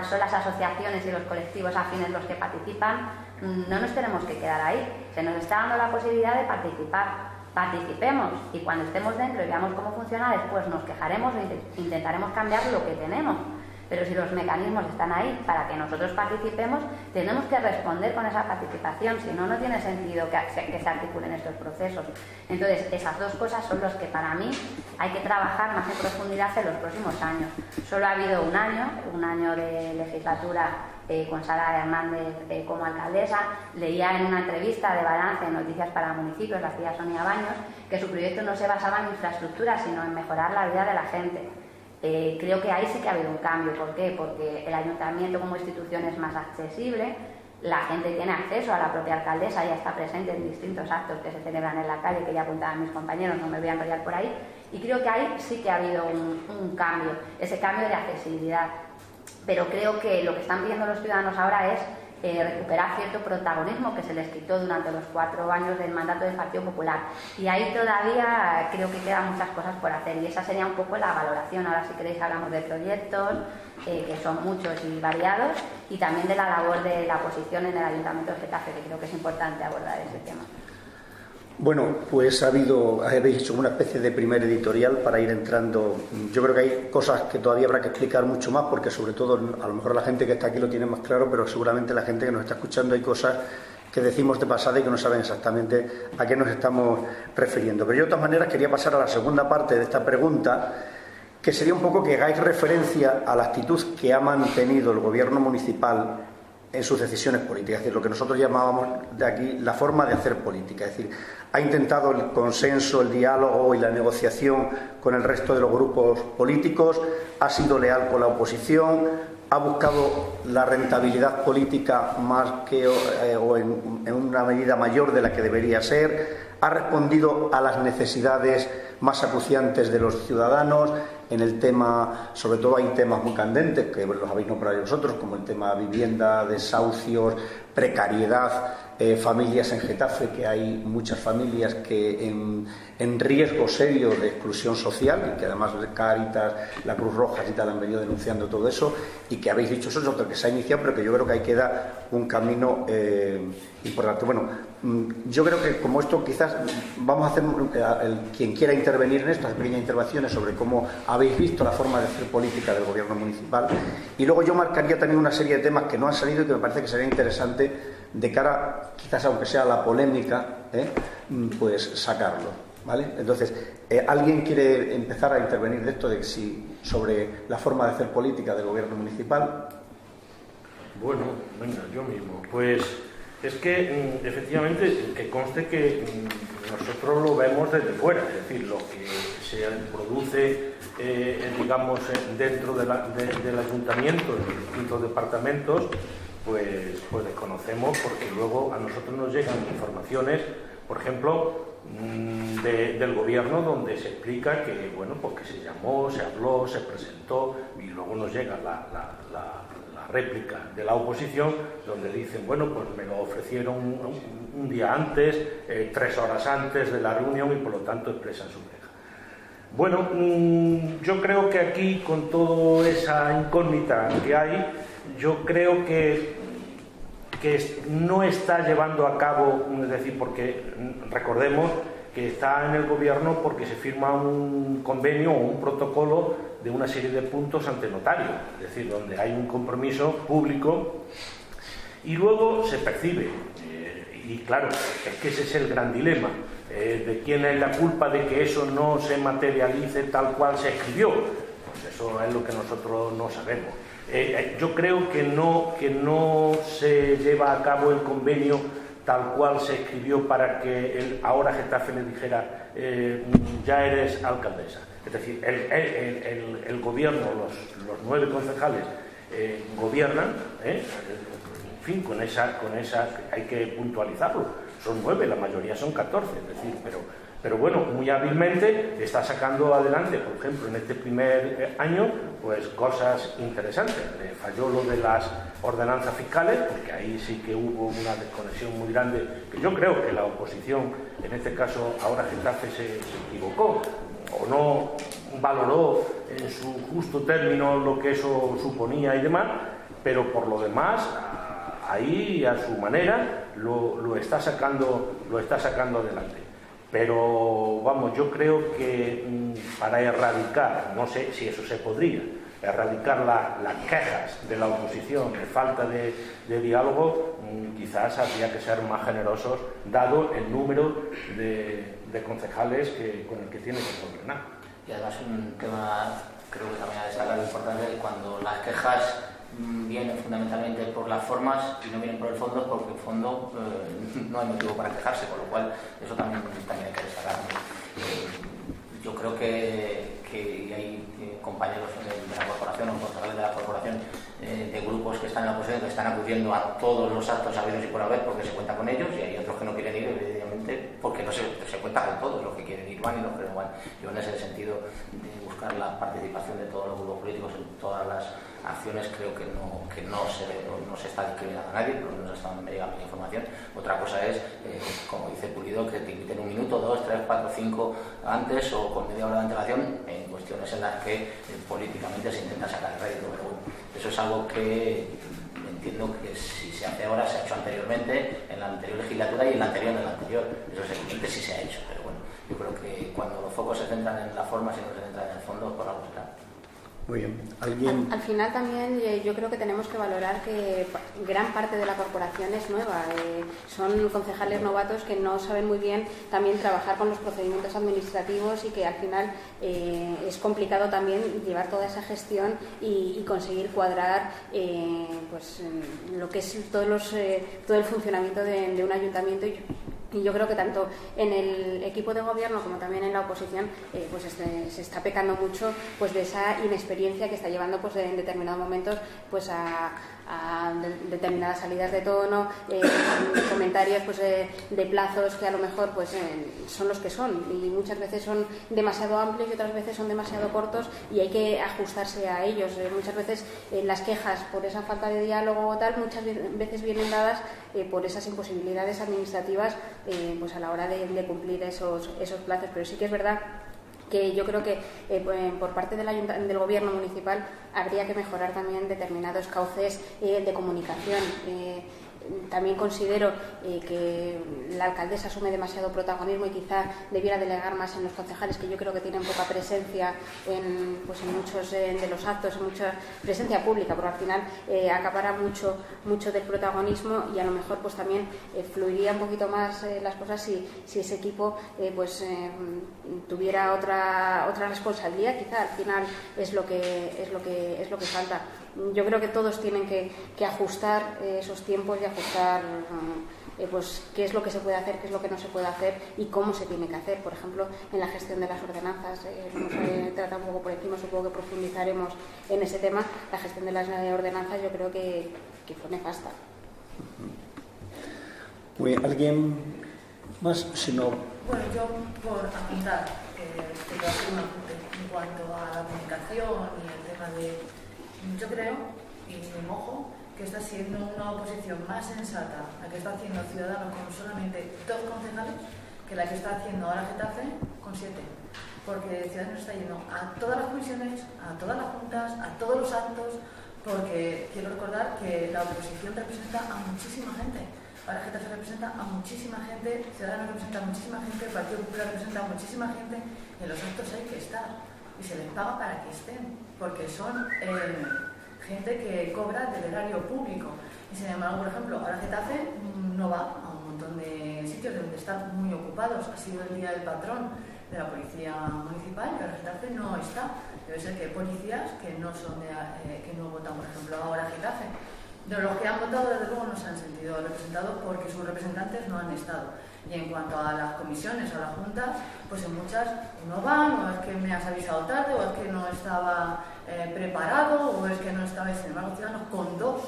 son las asociaciones y los colectivos afines los que participan. No nos tenemos que quedar ahí, se nos está dando la posibilidad de participar. Participemos y cuando estemos dentro y veamos cómo funciona, después nos quejaremos e intentaremos cambiar lo que tenemos. Pero si los mecanismos están ahí para que nosotros participemos, tenemos que responder con esa participación, si no, no tiene sentido que se articulen estos procesos. Entonces, esas dos cosas son las que para mí hay que trabajar más en profundidad en los próximos años. Solo ha habido un año de legislatura con Sara Hernández como alcaldesa. Leía en una entrevista de balance en Noticias para Municipios, la hacía Sonia Baños, que su proyecto no se basaba en infraestructura, sino en mejorar la vida de la gente. Creo que ahí sí que ha habido un cambio. ¿Por qué? Porque el ayuntamiento como institución es más accesible, la gente tiene acceso a la propia alcaldesa, ya está presente en distintos actos que se celebran en la calle, que ya apuntaban mis compañeros, no me voy a enrollar por ahí, y creo que ahí sí que ha habido un cambio, ese cambio de accesibilidad. Pero creo que lo que están pidiendo los ciudadanos ahora es recuperar cierto protagonismo que se les quitó durante los 4 años del mandato del Partido Popular. Y ahí todavía creo que quedan muchas cosas por hacer y esa sería un poco la valoración. Ahora, si queréis, hablamos de proyectos, que son muchos y variados, y también de la labor de la oposición en el Ayuntamiento de Getafe, que creo que es importante abordar ese tema. Bueno, pues habéis hecho una especie de primer editorial para ir entrando. Yo creo que hay cosas que todavía habrá que explicar mucho más, porque sobre todo, a lo mejor la gente que está aquí lo tiene más claro, pero seguramente la gente que nos está escuchando hay cosas que decimos de pasada y que no saben exactamente a qué nos estamos refiriendo. Pero yo de todas maneras quería pasar a la segunda parte de esta pregunta, que sería un poco que hagáis referencia a la actitud que ha mantenido el gobierno municipal en sus decisiones políticas, es decir, lo que nosotros llamábamos de aquí la forma de hacer política, es decir, ha intentado el consenso, el diálogo y la negociación con el resto de los grupos políticos, ha sido leal con la oposición, ha buscado la rentabilidad política más que o en una medida mayor de la que debería ser, ha respondido a las necesidades más acuciantes de los ciudadanos en el tema, sobre todo hay temas muy candentes que los habéis nombrado vosotros, como el tema vivienda, desahucios, precariedad, familias en Getafe, que hay muchas familias que en riesgo serio de exclusión social y que además Cáritas, la Cruz Roja y tal han venido denunciando todo eso y que habéis dicho eso es otro que se ha iniciado, pero que yo creo que ahí queda un camino importante. Bueno, yo creo que como esto quizás vamos a hacer quien quiera intervenir en estas pequeñas intervenciones sobre cómo habéis visto la forma de hacer política del gobierno municipal, y luego yo marcaría también una serie de temas que no han salido y que me parece que sería interesante de cara, quizás aunque sea la polémica, pues sacarlo, ¿vale? Entonces, ¿alguien quiere empezar a intervenir de esto sobre la forma de hacer política del gobierno municipal? Bueno, venga, yo mismo. Pues es que efectivamente que conste que nosotros lo vemos desde fuera, es decir, lo que se produce digamos dentro del ayuntamiento, en los distintos departamentos, pues desconocemos, porque luego a nosotros nos llegan informaciones, por ejemplo, del gobierno, donde se explica que, bueno, pues que se llamó, se habló, se presentó, y luego nos llega la réplica de la oposición, donde dicen, bueno, pues me lo ofrecieron un día antes, 3 horas antes de la reunión, y por lo tanto expresan su queja. Bueno, yo creo que aquí, con toda esa incógnita que hay, yo creo que no está llevando a cabo, es decir, porque recordemos que está en el gobierno porque se firma un convenio o un protocolo de una serie de puntos ante notario, es decir, donde hay un compromiso público y luego se percibe, y claro, es que ese es el gran dilema, de quién es la culpa de que eso no se materialice tal cual se escribió. Pues eso es lo que nosotros no sabemos. Yo creo que no se lleva a cabo el convenio tal cual se escribió para que ahora Getafe le dijera ya eres alcaldesa. Es decir, el gobierno, los 9 concejales gobiernan, en fin, con esa hay que puntualizarlo. Son 9, la mayoría son 14, es decir, pero bueno, muy hábilmente está sacando adelante, por ejemplo, en este primer año, pues cosas interesantes. Falló lo de las ordenanzas fiscales, porque ahí sí que hubo una desconexión muy grande, que yo creo que la oposición, en este caso ahora Getafe, se equivocó, o no valoró en su justo término lo que eso suponía y demás, pero por lo demás, ahí a su manera lo está sacando adelante. Pero vamos, yo creo que para erradicar, no sé si eso se podría, erradicar las quejas de la oposición de falta de diálogo, quizás habría que ser más generosos dado el número de concejales con el que tiene que gobernar. Y además un tema, creo que también ha destacado importante, cuando las quejas vienen fundamentalmente por las formas y no vienen por el fondo, porque el fondo no hay motivo para quejarse, con lo cual eso también hay que destacar. Yo creo que hay compañeros de la corporación o concejales de la corporación de grupos que están en la oposición, que están acudiendo a todos los actos habidos y por haber porque se cuenta con ellos, y hay otros que no quieren ir, evidentemente, porque no se cuenta con todos, los que quieren ir van y los que no van. Yo en ese sentido de buscar la participación de todos los grupos políticos en todas las acciones, creo que no se está discriminando a nadie, por lo menos hasta donde me llega la información. Otra cosa es, como dice Pulido, que te inviten 1 minuto, 2, 3, 4, 5 antes o con media hora de antelación en cuestiones en las que políticamente se intenta sacar el rédito. Pero bueno, eso es algo que entiendo que si se hace ahora se ha hecho anteriormente, en la anterior legislatura y en la anterior. Eso es evidente si se ha hecho, pero bueno, yo creo que cuando los focos se centran en las formas y no se centran en el fondo, por algo será. Muy bien. ¿Alguien? Al final también yo creo que tenemos que valorar que gran parte de la corporación es nueva. Son concejales novatos que no saben muy bien también trabajar con los procedimientos administrativos y que al final es complicado también llevar toda esa gestión y conseguir cuadrar pues lo que es todo el funcionamiento de un ayuntamiento. Y yo creo que tanto en el equipo de gobierno como también en la oposición pues se está pecando mucho pues de esa inexperiencia que está llevando pues en determinados momentos pues a determinadas salidas de tono, comentarios pues de plazos que a lo mejor pues son los que son y muchas veces son demasiado amplios y otras veces son demasiado cortos y hay que ajustarse a ellos. Muchas veces las quejas por esa falta de diálogo o tal muchas veces vienen dadas por esas imposibilidades administrativas pues a la hora de cumplir esos plazos, pero sí que es verdad que yo creo que por parte del gobierno municipal habría que mejorar también determinados cauces de comunicación. También considero que la alcaldesa asume demasiado protagonismo y quizá debiera delegar más en los concejales, que yo creo que tienen poca presencia en muchos de los actos, en mucha presencia pública, porque al final acapara mucho del protagonismo y a lo mejor pues también fluiría un poquito más las cosas si ese equipo tuviera otra responsabilidad. Quizá al final es lo que falta. Yo creo que todos tienen que ajustar esos tiempos y ajustar pues qué es lo que se puede hacer, qué es lo que no se puede hacer y cómo se tiene que hacer. Por ejemplo, en la gestión de las ordenanzas, hemos tratado un poco por encima, supongo que profundizaremos en ese tema. La gestión de las ordenanzas yo creo que fue nefasta. ¿Alguien más? Si no... Bueno, yo por apuntar, te voy a hacer un apunte en cuanto a la comunicación y el tema de... Yo creo, y me mojo, que está siendo una oposición más sensata la que está haciendo Ciudadanos con solamente 2 concejales que la que está haciendo ahora Getafe con 7. Porque Ciudadanos está yendo a todas las comisiones, a todas las juntas, a todos los actos, porque quiero recordar que la oposición representa a muchísima gente. Ahora Getafe representa a muchísima gente, Ciudadanos representa a muchísima gente, el Partido Popular representa a muchísima gente, y en los actos hay que estar, y se les paga para que estén, porque son gente que cobra del erario público. Y sin embargo, por ejemplo, ahora Getafe no va a un montón de sitios donde están muy ocupados. Ha sido el día del patrón de la policía municipal, y ahora Getafe no está. Debe ser que hay policías que no son que no votan, por ejemplo, ahora Getafe. De los que han votado, desde luego, no se han sentido representados porque sus representantes no han estado. Y en cuanto a las comisiones o a las juntas, pues en muchas no van, o es que me has avisado tarde, o es que no estaba preparado, o es que no estaba. Sin embargo, Ciudadanos con 2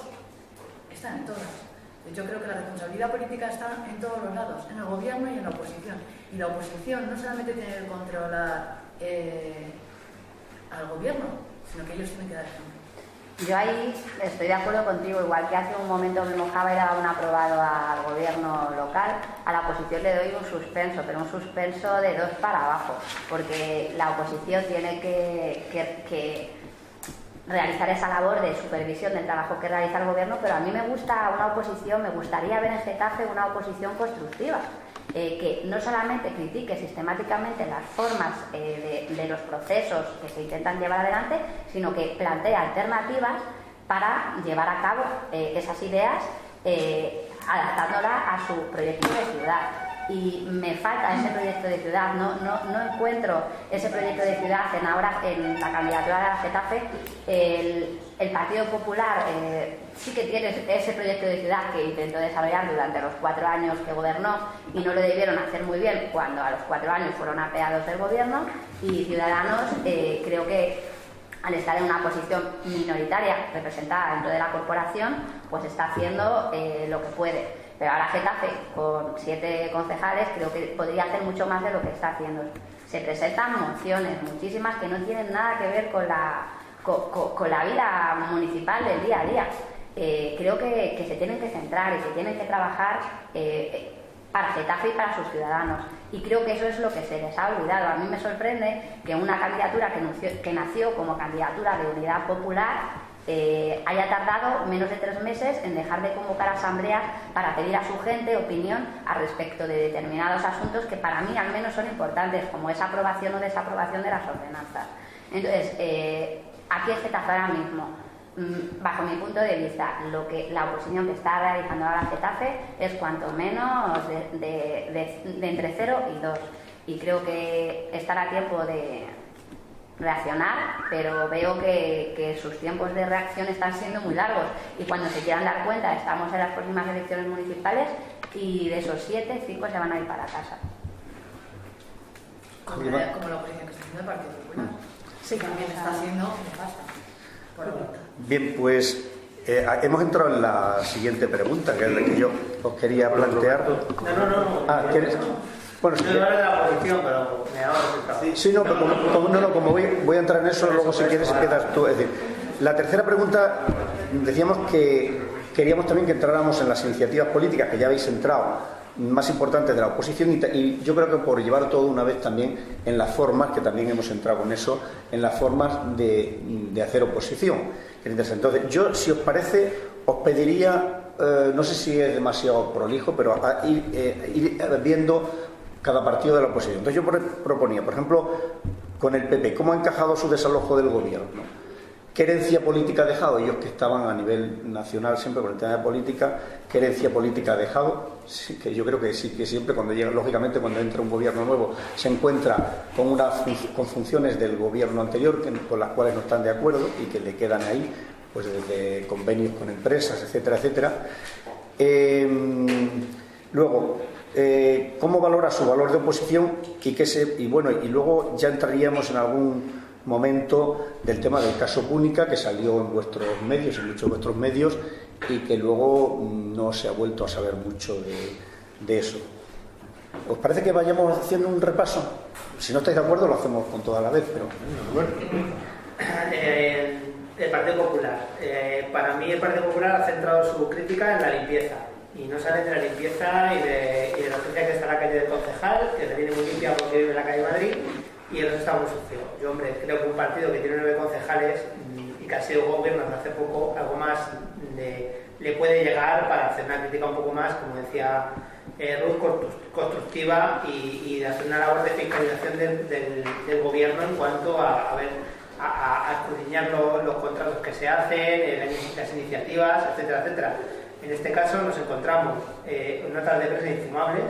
están en todas. Yo creo que la responsabilidad política está en todos los lados, en el gobierno y en la oposición. Y la oposición no solamente tiene que controlar al gobierno, sino que ellos tienen que dar ejemplo. Yo ahí estoy de acuerdo contigo, igual que hace un momento me mojaba y daba un aprobado al gobierno local, a la oposición le doy un suspenso, pero un suspenso de 2 para abajo, porque la oposición tiene que realizar esa labor de supervisión del trabajo que realiza el gobierno, pero a mí me gustaría ver en Getafe una oposición constructiva. Que no solamente critique sistemáticamente las formas de los procesos que se intentan llevar adelante, sino que plantee alternativas para llevar a cabo esas ideas, adaptándolas a su proyecto de ciudad. Y me falta ese proyecto de ciudad, no encuentro ese proyecto de ciudad en la candidatura de la Getafe. El Partido Popular sí que tiene ese proyecto de ciudad que intentó desarrollar durante los 4 años que gobernó y no lo debieron hacer muy bien cuando a los 4 años fueron apeados del gobierno, y Ciudadanos creo que al estar en una posición minoritaria representada dentro de la corporación, pues está haciendo lo que puede. Pero ahora Getafe, con 7 concejales, creo que podría hacer mucho más de lo que está haciendo. Se presentan mociones, muchísimas, que no tienen nada que ver con la vida municipal del día a día. Creo que se tienen que centrar y que tienen que trabajar para Getafe y para sus ciudadanos. Y creo que eso es lo que se les ha olvidado. A mí me sorprende que una candidatura que nació como candidatura de Unidad Popular haya tardado menos de 3 meses en dejar de convocar asambleas para pedir a su gente opinión al respecto de determinados asuntos que para mí al menos son importantes, como esa aprobación o desaprobación de las ordenanzas. Entonces, aquí en Getafe ahora mismo, bajo mi punto de vista, lo que la oposición que está realizando ahora Getafe es cuanto menos de entre 0 y 2. Y creo que estará a tiempo de reaccionar, pero veo que sus tiempos de reacción están siendo muy largos, y cuando se quieran dar cuenta estamos en las próximas elecciones municipales y de esos 7, 5 se van a ir para casa. Como la oposición que está haciendo el Partido Popular. Sí, también está haciendo nefasta. Por ahora. Bien, pues hemos entrado en la siguiente pregunta, que es la que yo os quería plantear. No. ¿Quieres? Bueno, yo hablo de la oposición, pero me ha dado resultado. Sí, no, pero como voy a entrar en eso, luego si quieres quedas tú. Es decir, la tercera pregunta, decíamos que queríamos también que entráramos en las iniciativas políticas que ya habéis entrado, más importantes de la oposición, y yo creo que por llevar todo una vez también en las formas, que también hemos entrado con eso, en las formas de hacer oposición. Entonces, yo, si os parece, os pediría, no sé si es demasiado prolijo, pero ir viendo cada partido de la oposición. Entonces yo proponía, por ejemplo, con el PP, ¿cómo ha encajado su desalojo del gobierno? ¿Qué herencia política ha dejado? Ellos que estaban a nivel nacional siempre con el tema de política, ¿qué herencia política ha dejado? Sí, que yo creo que sí, que siempre cuando llega, lógicamente cuando entra un gobierno nuevo, se encuentra con funciones del gobierno anterior con las cuales no están de acuerdo y que le quedan ahí, pues desde convenios con empresas, etcétera, etcétera. Luego, ¿cómo valora su valor de oposición? Y luego ya entraríamos en algún momento del tema del caso Púnica, que salió en vuestros medios, en muchos de vuestros medios, y que luego no se ha vuelto a saber mucho de eso. ¿Os parece que vayamos haciendo un repaso? Si no estáis de acuerdo, lo hacemos con toda la vez, pero El Partido Popular. Para mí el Partido Popular ha centrado su crítica en la limpieza. Y no sale de la limpieza y de la urgencia que está en la calle del concejal, que le viene muy limpia porque vive en la calle Madrid, y el resto está muy sucio. Yo, hombre, creo que un partido que tiene 9 concejales y y que ha sido gobierno hasta hace poco, algo más le puede llegar para hacer una crítica un poco más, como decía Ruth, constructiva y de hacer una labor de fiscalización del gobierno en cuanto a escudriñar los contratos que se hacen, las iniciativas, etcétera, etcétera. En este caso nos encontramos notas de prensa infumables,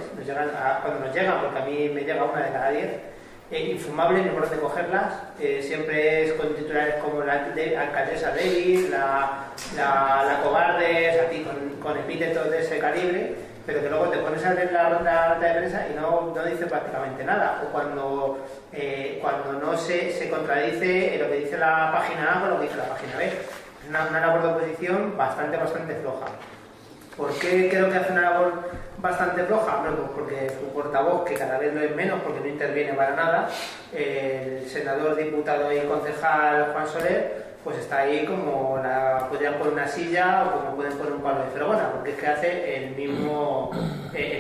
cuando nos llegan, porque a mí me llega una de cada 10, infumables, no por dónde cogerlas, siempre es con titulares como la alcaldesa débil, la cobarde, a ti con epítetos de ese calibre, pero que luego te pones a leer la nota de prensa y no dice prácticamente nada, o cuando no se contradice lo que dice la página A con lo que dice la página B. Es una labor de oposición bastante floja. ¿Por qué creo que hace una labor bastante floja? Bueno, pues porque su portavoz, que cada vez lo es menos porque no interviene para nada, el senador, diputado y concejal Juan Soler, pues está ahí como podrían poner una silla o como pueden poner un palo de fregona, porque es que hace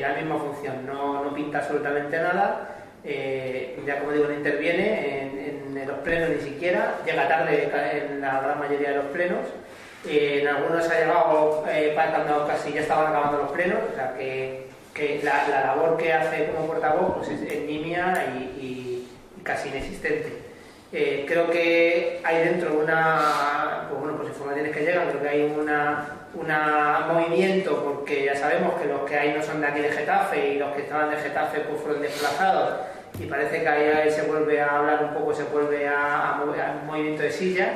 la misma función, no pinta absolutamente nada. Ya como digo, no interviene en los plenos ni siquiera, llega tarde en la gran mayoría de los plenos, en algunos ha llegado cuando casi ya estaban acabando los plenos, o sea que la labor que hace como portavoz pues es nimia y casi inexistente. Creo que hay dentro pues informaciones que llegan, creo que hay un movimiento, porque ya sabemos que los que hay no son de aquí de Getafe y los que estaban de Getafe pues fueron desplazados, y parece que ahí se vuelve a hablar un poco, se vuelve a mover un movimiento de sillas,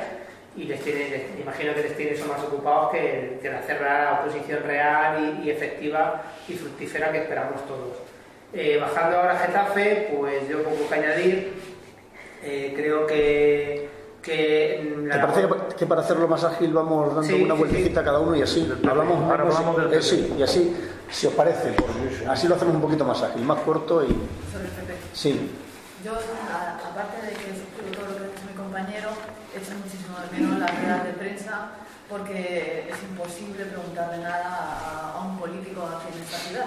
y imagino que les tiene eso más ocupados que de hacer la oposición real y efectiva y fructífera que esperamos todos. Bajando ahora a Getafe, pues yo poco que añadir. Creo que ¿Te parece que para hacerlo más ágil vamos dando una vueltecita a cada uno y así hablamos del sí, y así, si os parece, así lo hacemos un poquito más ágil, más corto y... Sobre el PP. Sí. Yo, aparte de que suscribo todo lo que dice mi compañero, echo muchísimo de menos la rueda de prensa, porque es imposible preguntarle nada a un político aquí en esta ciudad.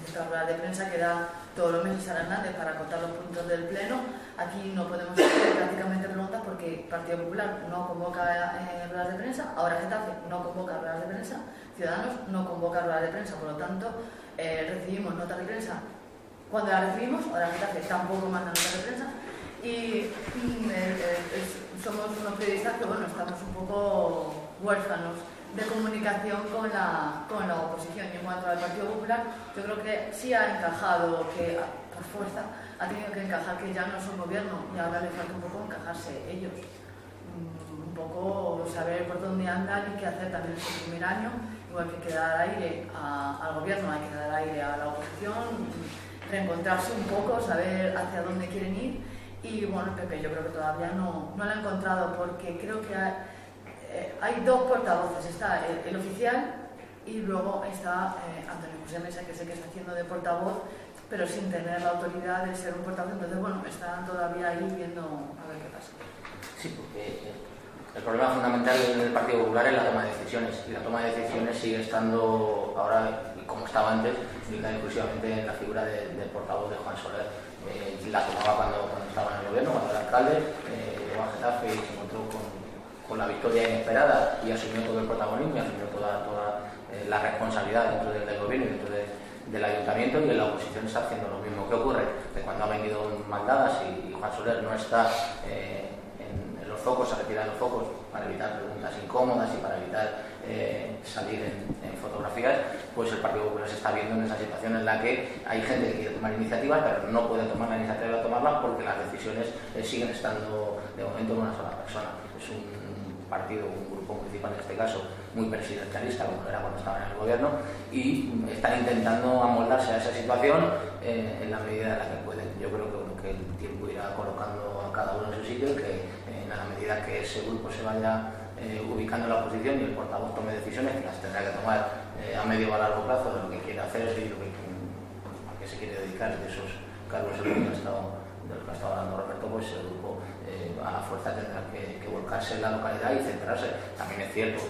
Esta rueda de prensa que da todos los meses a Hernández para contar los puntos del pleno. Aquí no podemos hacer prácticamente preguntas porque Partido Popular no convoca ruedas de prensa, ahora Getafe no convoca ruedas de prensa, Ciudadanos no convoca ruedas de prensa, por lo tanto recibimos notas de prensa cuando las recibimos, ahora Getafe tampoco manda notas de prensa y somos unos periodistas que estamos un poco huérfanos de comunicación con la oposición. Y en cuanto al Partido Popular, yo creo que sí ha encajado, que por fuerza ha tenido que encajar que ya no son gobierno y ahora le falta un poco encajarse ellos, un poco saber por dónde andan y qué hacer también en su primer año, igual que hay que dar aire al gobierno, hay que dar aire a la oposición, reencontrarse un poco, saber hacia dónde quieren ir. Y bueno, el PP yo creo que todavía no lo ha encontrado, porque creo que hay dos portavoces, está el oficial y luego está Antonio José Mesa, que sé que está haciendo de portavoz, pero sin tener la autoridad de ser un portavoz. Entonces, están todavía ahí viendo a ver qué pasa. Sí, porque el problema fundamental del Partido Popular es la toma de decisiones, y la toma de decisiones sigue estando ahora, como estaba antes, ubicada exclusivamente en la figura del portavoz de Juan Soler. La tomaba cuando estaba en el gobierno, cuando era alcalde, llegó a Getafe y se encontró con la victoria inesperada y asumió todo el protagonismo y asumió toda la responsabilidad dentro del gobierno y dentro del ayuntamiento, y en la oposición está haciendo lo mismo. ¿Qué ocurre? Que cuando ha venido maldadas y Juan Soler no está en los focos, se retira de los focos para evitar preguntas incómodas y para evitar salir en fotografías, pues el Partido Popular se está viendo en esa situación en la que hay gente que quiere tomar iniciativas pero no puede tomar la iniciativa de tomarlas porque las decisiones siguen estando de momento en una sola persona. Es un partido, un grupo municipal en este caso, muy presidencialista, como era cuando estaba en el gobierno, y están intentando amoldarse a esa situación en la medida en la que pueden. Yo creo que el tiempo irá colocando a cada uno en su sitio y que en la medida que ese grupo se vaya ubicando en la oposición y el portavoz tome decisiones que las tendrá que tomar a medio o a largo plazo de lo que quiere hacer y a qué se quiere dedicar de esos cargos de los que ha estado hablando Roberto, pues el grupo a la fuerza tendrá que volcarse en la localidad y centrarse. También es cierto,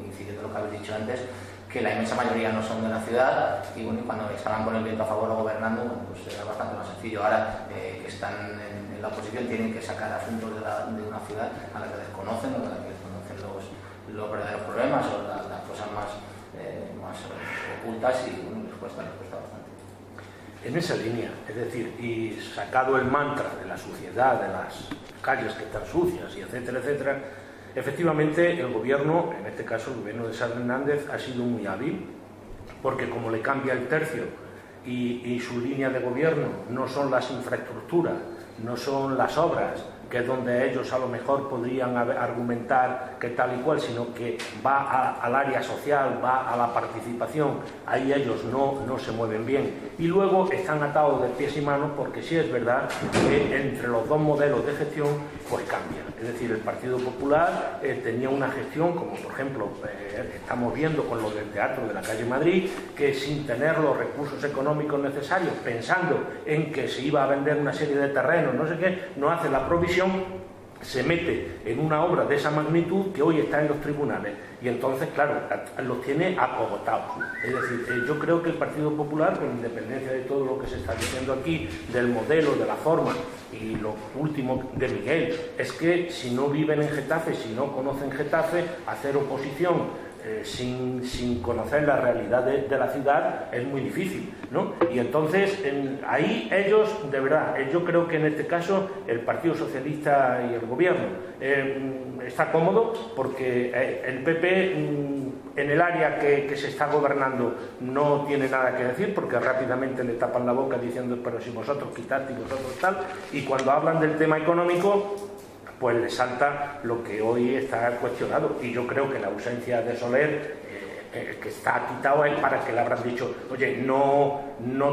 incidiendo en lo que habéis dicho antes, que la inmensa mayoría no son de la ciudad, y bueno, cuando estaban con el viento a favor o gobernando, bueno, pues era bastante más sencillo. Ahora que están en la oposición tienen que sacar asuntos de una ciudad a la que desconocen, o a la que desconocen los verdaderos problemas o las cosas más ocultas, y bueno, les cuesta bastante. En esa línea, es decir, y sacado el mantra de la suciedad, de las calles que están sucias, y etcétera, etcétera, efectivamente el gobierno, en este caso el gobierno de San Hernández, ha sido muy hábil, porque como le cambia el tercio y su línea de gobierno no son las infraestructuras, no son las obras, que es donde ellos a lo mejor podrían argumentar que tal y cual, sino que va al área social, va a la participación, ahí ellos no se mueven bien. Y luego están atados de pies y manos, porque sí es verdad que entre los dos modelos de gestión pues cambian. Es decir, el Partido Popular tenía una gestión, como por ejemplo estamos viendo con lo del Teatro de la Calle Madrid, que sin tener los recursos económicos necesarios, pensando en que se iba a vender una serie de terrenos, no sé qué, no hace la provisión, se mete en una obra de esa magnitud que hoy está en los tribunales, y entonces, claro, los tiene acogotados. Es decir, yo creo que el Partido Popular, con independencia de todo lo que se está diciendo aquí, del modelo, de la forma, y lo último de Miguel, es que si no viven en Getafe, si no conocen Getafe, hacer oposición sin conocer la realidad de la ciudad es muy difícil, ¿no? Y entonces ahí ellos, de verdad, yo creo que en este caso el Partido Socialista y el gobierno está cómodo, porque el PP en el área que se está gobernando no tiene nada que decir, porque rápidamente le tapan la boca diciendo pero si vosotros quitaste y vosotros tal, y cuando hablan del tema económico pues le salta lo que hoy está cuestionado. Y yo creo que la ausencia de Soler, que está quitado, es para que le habrán dicho, oye, no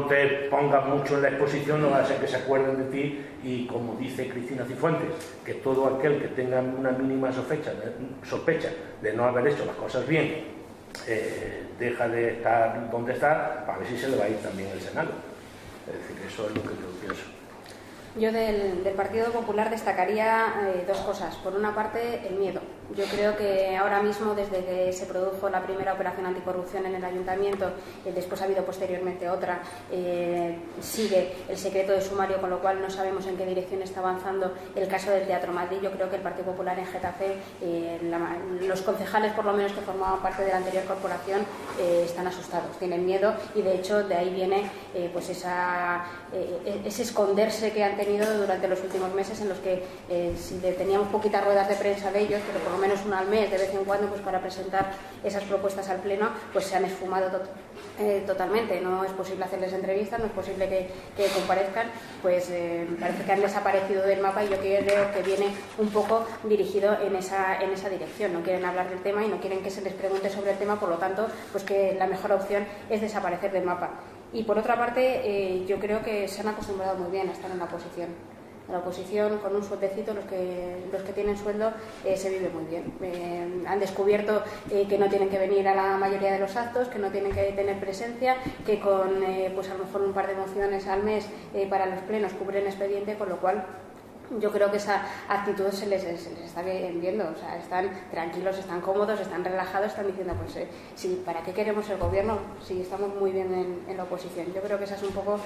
te pongas mucho en la exposición, no va a ser que se acuerden de ti, y como dice Cristina Cifuentes, que todo aquel que tenga una mínima sospecha de no haber hecho las cosas bien, deja de estar donde está, para ver si se le va a ir también el Senado. Es decir, eso es lo que yo pienso. Yo del Partido Popular destacaría dos cosas. Por una parte, el miedo. Yo creo que ahora mismo, desde que se produjo la primera operación anticorrupción en el Ayuntamiento, después ha habido posteriormente otra, sigue el secreto de sumario, con lo cual no sabemos en qué dirección está avanzando el caso del Teatro Madrid. Yo creo que el Partido Popular en Getafe, los concejales por lo menos que formaban parte de la anterior corporación, están asustados, tienen miedo, y de hecho de ahí viene pues ese esconderse que han tenido durante los últimos meses, en los que si teníamos poquitas ruedas de prensa de ellos, pero por lo menos una al mes de vez en cuando, pues para presentar esas propuestas al Pleno, pues se han esfumado totalmente. No es posible hacerles entrevistas, no es posible que comparezcan, pues parece que han desaparecido del mapa, y yo creo que viene un poco dirigido en esa dirección. No quieren hablar del tema y no quieren que se les pregunte sobre el tema, por lo tanto, pues que la mejor opción es desaparecer del mapa. Y por otra parte, yo creo que se han acostumbrado muy bien a estar en la oposición. En la oposición, con un sueldecito, los que tienen sueldo, se vive muy bien. Han descubierto que no tienen que venir a la mayoría de los actos, que no tienen que tener presencia, que con pues a lo mejor un par de mociones al mes para los plenos cubren expediente, con lo cual yo creo que esa actitud se les está viendo. O sea, están tranquilos, están cómodos, están relajados, están diciendo, pues sí, ¿para qué queremos el gobierno si estamos muy bien en la oposición? Yo creo que esa es un poco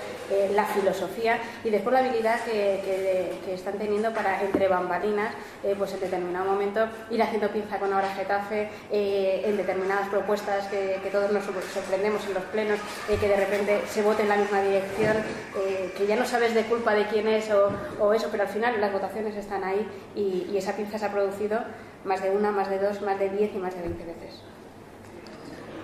la filosofía, y después la habilidad que están teniendo para, entre bambalinas, pues en determinado momento ir haciendo pinza con Ahora Getafe, en determinadas propuestas que todos nos sorprendemos en los plenos, que de repente se vote en la misma dirección, que ya no sabes de culpa de quién es o eso, pero al final las votaciones están ahí, y esa pinza se ha producido más de una, más de dos, más de 10 y más de 20 veces.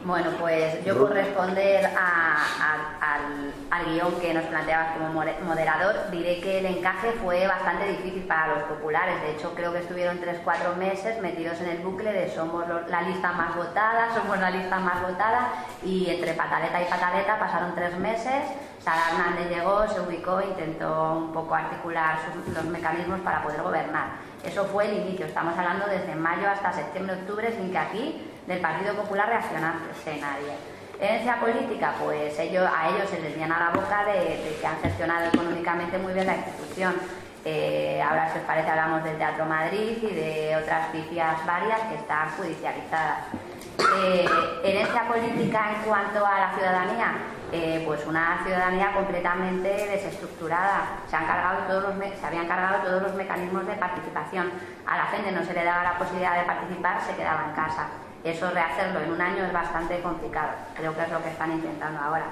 Bueno, pues yo por responder al guión que nos planteabas como moderador, diré que el encaje fue bastante difícil para los populares. De hecho, creo que estuvieron 3-4 meses metidos en el bucle de somos la lista más votada, somos la lista más votada, y entre pataleta y pataleta pasaron 3 meses. Sara Hernández llegó, se ubicó, intentó un poco articular los mecanismos para poder gobernar. Eso fue el inicio. Estamos hablando desde mayo hasta septiembre-octubre, sin que aquí del Partido Popular reaccionase nadie. Herencia política, pues a ellos se les llena la boca de que han gestionado económicamente muy bien la institución. Ahora, si os parece, hablamos del Teatro Madrid y de otras pifias varias que están judicializadas. Herencia política en cuanto a la ciudadanía, pues una ciudadanía completamente desestructurada. Se habían cargado todos los mecanismos de participación. A la gente no se le daba la posibilidad de participar, se quedaba en casa. Eso, rehacerlo en un año es bastante complicado. Creo que es lo que están intentando ahora.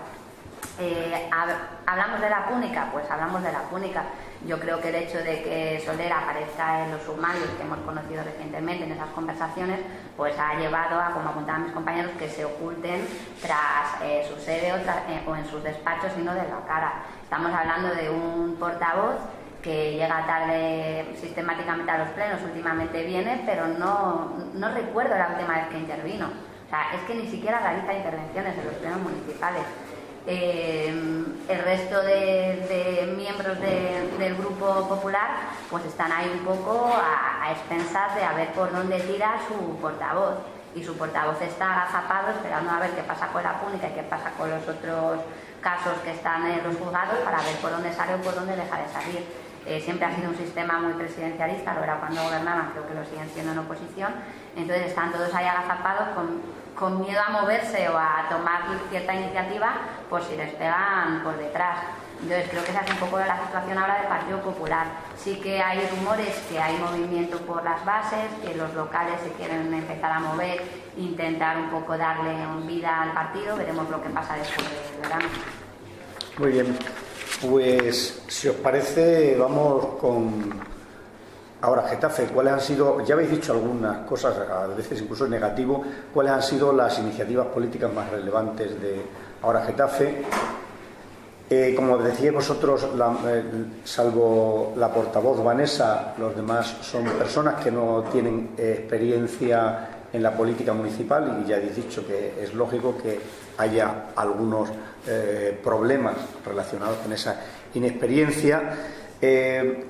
¿Hablamos de la púnica? Pues hablamos de la púnica. Yo creo que el hecho de que Soler aparezca en los sumarios que hemos conocido recientemente, en esas conversaciones, pues ha llevado a, como apuntaban mis compañeros, que se oculten tras su sede o en sus despachos y no de la cara. Estamos hablando de un portavoz que llega tarde sistemáticamente a los plenos, últimamente viene, pero no recuerdo la última vez que intervino. O sea, es que ni siquiera realiza intervenciones en los plenos municipales. El resto de miembros del Grupo Popular pues están ahí un poco a expensas de a ver por dónde tira su portavoz, y su portavoz está agazapado esperando a ver qué pasa con la púnica y qué pasa con los otros casos que están en los juzgados para ver por dónde sale o por dónde deja de salir. Siempre ha sido un sistema muy presidencialista, lo era cuando gobernaban, creo que lo siguen siendo en oposición. Entonces están todos ahí agazapados con miedo a moverse o a tomar cierta iniciativa por si les pegan por detrás. Entonces creo que esa es un poco la situación ahora del Partido Popular. Sí que hay rumores que hay movimiento por las bases, que los locales se quieren empezar a mover, intentar un poco darle vida al partido. Veremos lo que pasa después del verano. Muy bien, pues si os parece vamos con ahora Getafe. ¿Cuáles han sido, ya habéis dicho algunas cosas, a veces incluso negativo, cuáles han sido las iniciativas políticas más relevantes de ahora Getafe? Como decíais vosotros, salvo la portavoz Vanessa, los demás son personas que no tienen experiencia en la política municipal, y ya habéis dicho que es lógico que haya algunos problemas relacionados con esa inexperiencia.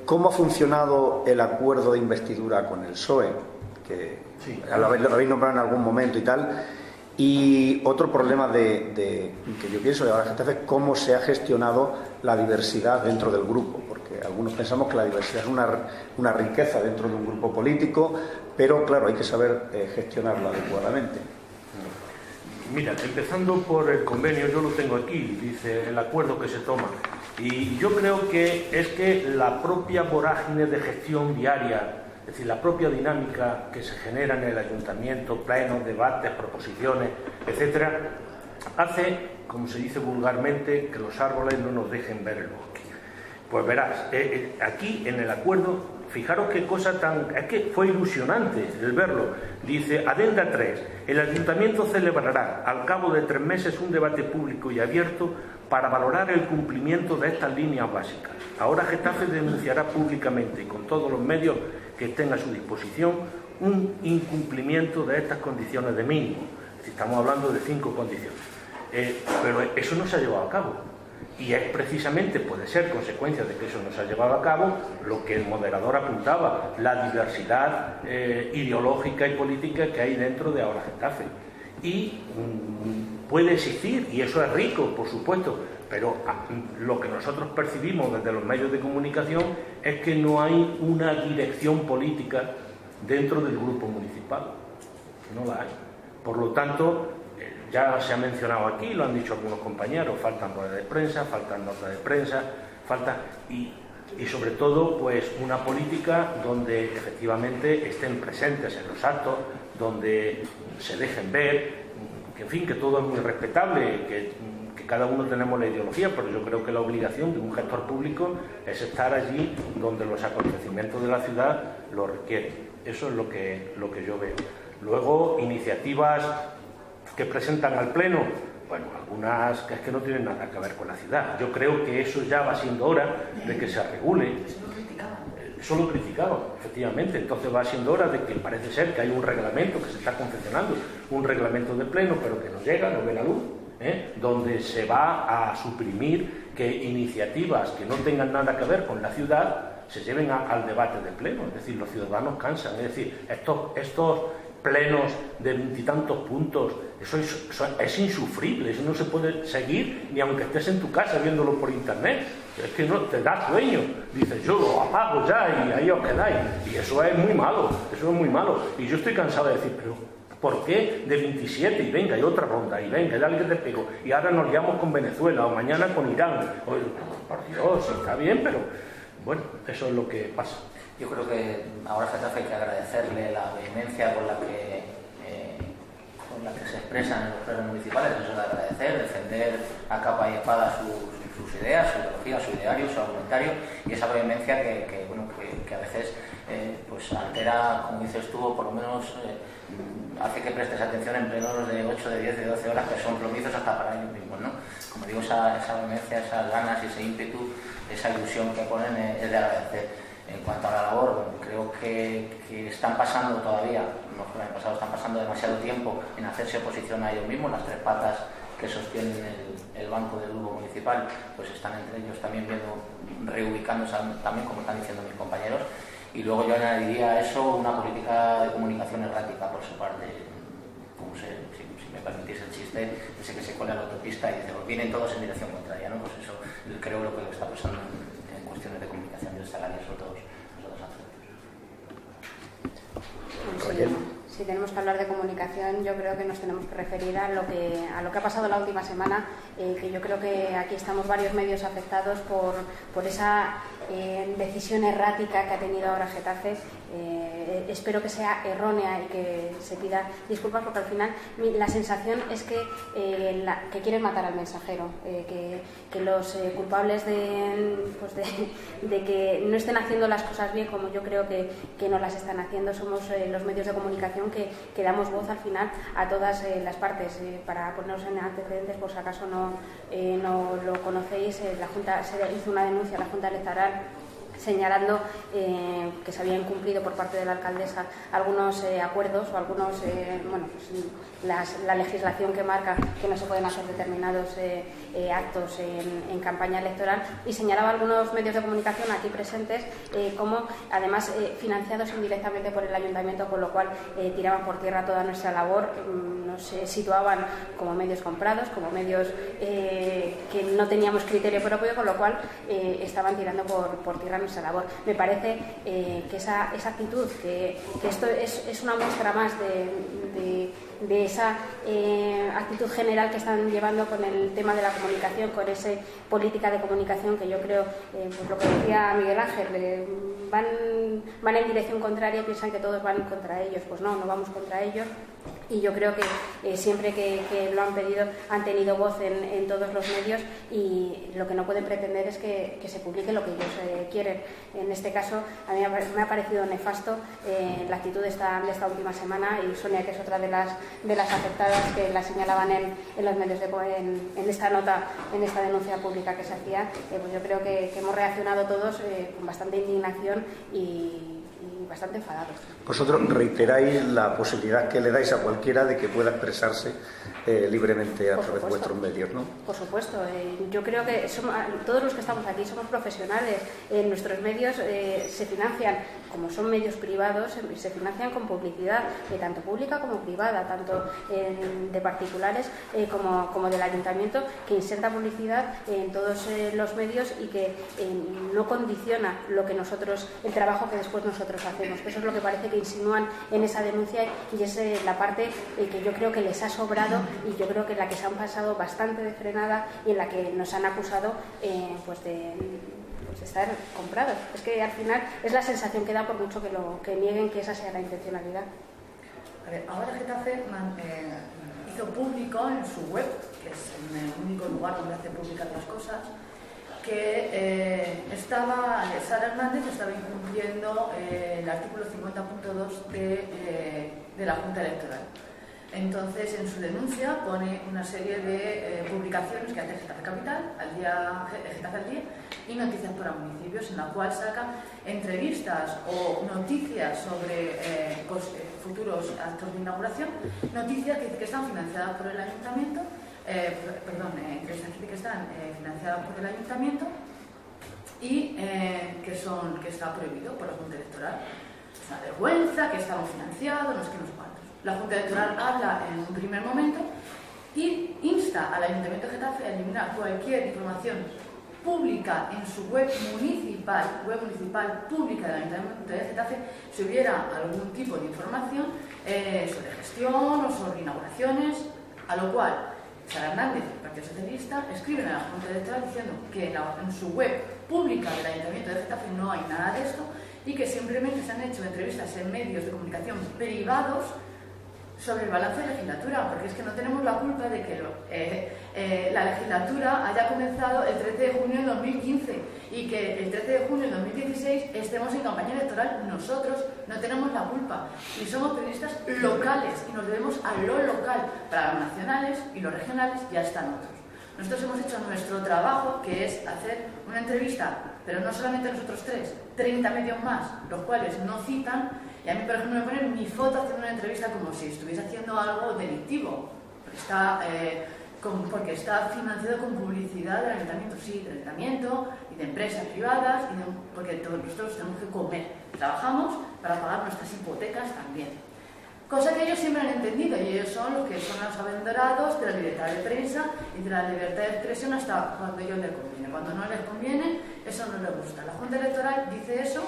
¿Cómo ha funcionado el acuerdo de investidura con el PSOE? Que sí, lo habéis nombrado en algún momento y tal. Y otro problema que yo pienso de ahora Getafe es cómo se ha gestionado la diversidad dentro del grupo, porque algunos pensamos que la diversidad es una riqueza dentro de un grupo político, pero claro, hay que saber gestionarla adecuadamente. Mira, empezando por el convenio, yo lo tengo aquí, dice el acuerdo que se toma, y yo creo que es que la propia vorágine de gestión diaria, es decir, la propia dinámica que se genera en el ayuntamiento, plenos, debates, proposiciones, etcétera, hace, como se dice vulgarmente, que los árboles no nos dejen verlo. Pues verás, aquí en el acuerdo, fijaros qué cosa tan... Es que fue ilusionante el verlo. Dice, adenda 3, el ayuntamiento celebrará al cabo de 3 meses un debate público y abierto para valorar el cumplimiento de estas líneas básicas. Ahora Getafe denunciará públicamente y con todos los medios que estén a su disposición un incumplimiento de estas condiciones de mínimo. Estamos hablando de 5 condiciones. Pero eso no se ha llevado a cabo. Y es precisamente, puede ser consecuencia de que eso no se ha llevado a cabo, lo que el moderador apuntaba, la diversidad ideológica y política que hay dentro de ahora Getafe. Y puede existir, y eso es rico, por supuesto, pero lo que nosotros percibimos desde los medios de comunicación es que no hay una dirección política dentro del grupo municipal. No la hay. Por lo tanto, ya se ha mencionado aquí, lo han dicho algunos compañeros, faltan ruedas de prensa, faltan notas de prensa, y sobre todo pues una política donde efectivamente estén presentes en los actos, donde se dejen ver, que en fin, que todo es muy respetable, que cada uno tenemos la ideología, pero yo creo que la obligación de un gestor público es estar allí donde los acontecimientos de la ciudad lo requieren. Eso es lo que yo veo. Luego, iniciativas que presentan al Pleno, bueno, algunas que es que no tienen nada que ver con la ciudad. Yo creo que eso ya va siendo hora de que se regule. Eso lo criticaban, efectivamente. Entonces va siendo hora de que parece ser que hay un reglamento que se está confeccionando, un reglamento de Pleno, pero que no llega, no ve la luz, donde se va a suprimir que iniciativas que no tengan nada que ver con la ciudad se lleven al debate de Pleno. Es decir, los ciudadanos cansan. Es decir, estos plenos de 20 y tantos puntos, eso es insufrible, eso no se puede seguir ni aunque estés en tu casa viéndolo por internet. Es que no te da sueño, dices yo lo apago ya y ahí os quedáis, y eso es muy malo, y yo estoy cansado de decir, pero ¿Por qué de 27 y venga, y otra ronda, y venga, y dale que te pego, y ahora nos liamos con Venezuela, o mañana con Irán? Por Dios, está bien, pero bueno, eso es lo que pasa. Yo creo que ahora Getafe hay que agradecerle la vehemencia con la que se expresan en los plenos municipales, eso es de agradecer, defender a capa y espada sus ideas, su ideología, su ideario, su argumentario, y esa vehemencia que a veces pues altera, como dices tú, o por lo menos hace que prestes atención en plenos de 8, de 10, de 12 horas que son plomizos hasta para ellos mismos, ¿no? Como digo, esa vehemencia, esas ganas y ese ímpetu, esa ilusión que ponen es de agradecer. En cuanto a la labor, bueno, creo que están pasando todavía, no fue el año pasado, están pasando demasiado tiempo en hacerse oposición a ellos mismos. Las tres patas que sostienen el banco del grupo municipal, pues están entre ellos también viendo, reubicándose también, como están diciendo mis compañeros. Y luego yo añadiría a eso una política de comunicación errática por su parte. Como si me permitís el chiste, ese que se cuela a la autopista y dice, vienen todos en dirección contraria, ¿no? Pues eso creo lo que está pasando en cuestiones de comunicación. Yo destacaría sobre todos los aspectos. Si tenemos que hablar de comunicación, yo creo que nos tenemos que referir a lo que ha pasado la última semana, que yo creo que aquí estamos varios medios afectados por esa decisión errática que ha tenido ahora Getafe. Espero que sea errónea y que se pida disculpas, porque al final la sensación es que quieren matar al mensajero, que los culpables de que no estén haciendo las cosas bien, como yo creo que no las están haciendo, somos los medios de comunicación que damos voz al final a todas las partes. Para ponernos en antecedentes, por si acaso no lo conocéis, la Junta se hizo una denuncia a la Junta Electoral señalando que se habían incumplido por parte de la alcaldesa algunos acuerdos o algunos, la legislación que marca que no se pueden hacer determinados actos en campaña electoral, y señalaba algunos medios de comunicación aquí presentes como además financiados indirectamente por el ayuntamiento, con lo cual tiraban por tierra toda nuestra labor, nos situaban como medios comprados, como medios que no teníamos criterio propio, con lo cual estaban tirando por tierra nuestra labor. Me parece que esa actitud, que esto es una muestra más de esa actitud general que están llevando con el tema de la comunicación, con esa política de comunicación que yo creo, pues lo que decía Miguel Ángel, van en dirección contraria y piensan que todos van contra ellos. Pues no vamos contra ellos. Y yo creo que siempre que lo han pedido han tenido voz en todos los medios, y lo que no pueden pretender es que se publique lo que ellos quieren. En este caso a mí me ha parecido nefasto la actitud de esta última semana, y Sonia, que es otra de las afectadas, que la señalaban en los medios en esta nota, en esta denuncia pública que se hacía, pues yo creo que hemos reaccionado todos con bastante indignación y bastante enfadados. Vosotros reiteráis la posibilidad que le dais a cualquiera de que pueda expresarse libremente a través de vuestros medios, ¿no? Por supuesto. Yo creo que todos los que estamos aquí somos profesionales. Nuestros medios se financian, como son medios privados, se financian con publicidad, tanto pública como privada, tanto de particulares como del ayuntamiento, que inserta publicidad en todos los medios y que no condiciona el trabajo que después nosotros hacemos. Eso es lo que parece que insinúan en esa denuncia, y es la parte que yo creo que les ha sobrado, y yo creo que en la que se han pasado bastante de frenada, y en la que nos han acusado de estar comprados. Es que al final es la sensación que da, por mucho que nieguen que esa sea la intencionalidad. A ver, ahora Getafe hizo público en su web, que es el único lugar donde hace públicas las cosas, que Sara Hernández estaba incumpliendo el artículo 50.2 de la Junta Electoral. Entonces, en su denuncia pone una serie de publicaciones que hace Getafe Capital, Getafe al Día, y Noticias para Municipios, en la cual saca entrevistas o noticias sobre futuros actos de inauguración, noticias que están financiadas por el ayuntamiento, entrevistas que están financiadas por el ayuntamiento y que está prohibido por la Junta Electoral. Es una vergüenza, que estamos financiados, no sé qué, no sé cuántos. La Junta Electoral habla en un primer momento y insta al Ayuntamiento de Getafe a eliminar cualquier información pública en su web municipal pública del Ayuntamiento de Getafe, si hubiera algún tipo de información sobre gestión o sobre inauguraciones, a lo cual Sara Hernández y el Partido Socialista escriben a la Junta Electoral diciendo que en su web pública del Ayuntamiento de Getafe no hay nada de esto y que simplemente se han hecho entrevistas en medios de comunicación privados sobre el balance de legislatura, porque es que no tenemos la culpa de que la legislatura haya comenzado el 13 de junio de 2015 y que el 13 de junio de 2016 estemos en campaña electoral. Nosotros no tenemos la culpa y somos periodistas locales y nos debemos a lo local. Para los nacionales y los regionales ya están otros. Nosotros hemos hecho nuestro trabajo, que es hacer una entrevista, pero no solamente nosotros tres, 30 medios más, los cuales no citan. Y a mí, por ejemplo, me ponen mi foto haciendo una entrevista como si estuviese haciendo algo delictivo, porque está financiado con publicidad del Ayuntamiento, sí, del Ayuntamiento y de empresas privadas, porque todos nosotros tenemos que comer. Trabajamos para pagar nuestras hipotecas también. Cosa que ellos siempre han entendido, y ellos son los que son los abanderados de la libertad de prensa y de la libertad de expresión hasta cuando a ellos les conviene. Cuando no les conviene, eso no les gusta. La Junta Electoral dice eso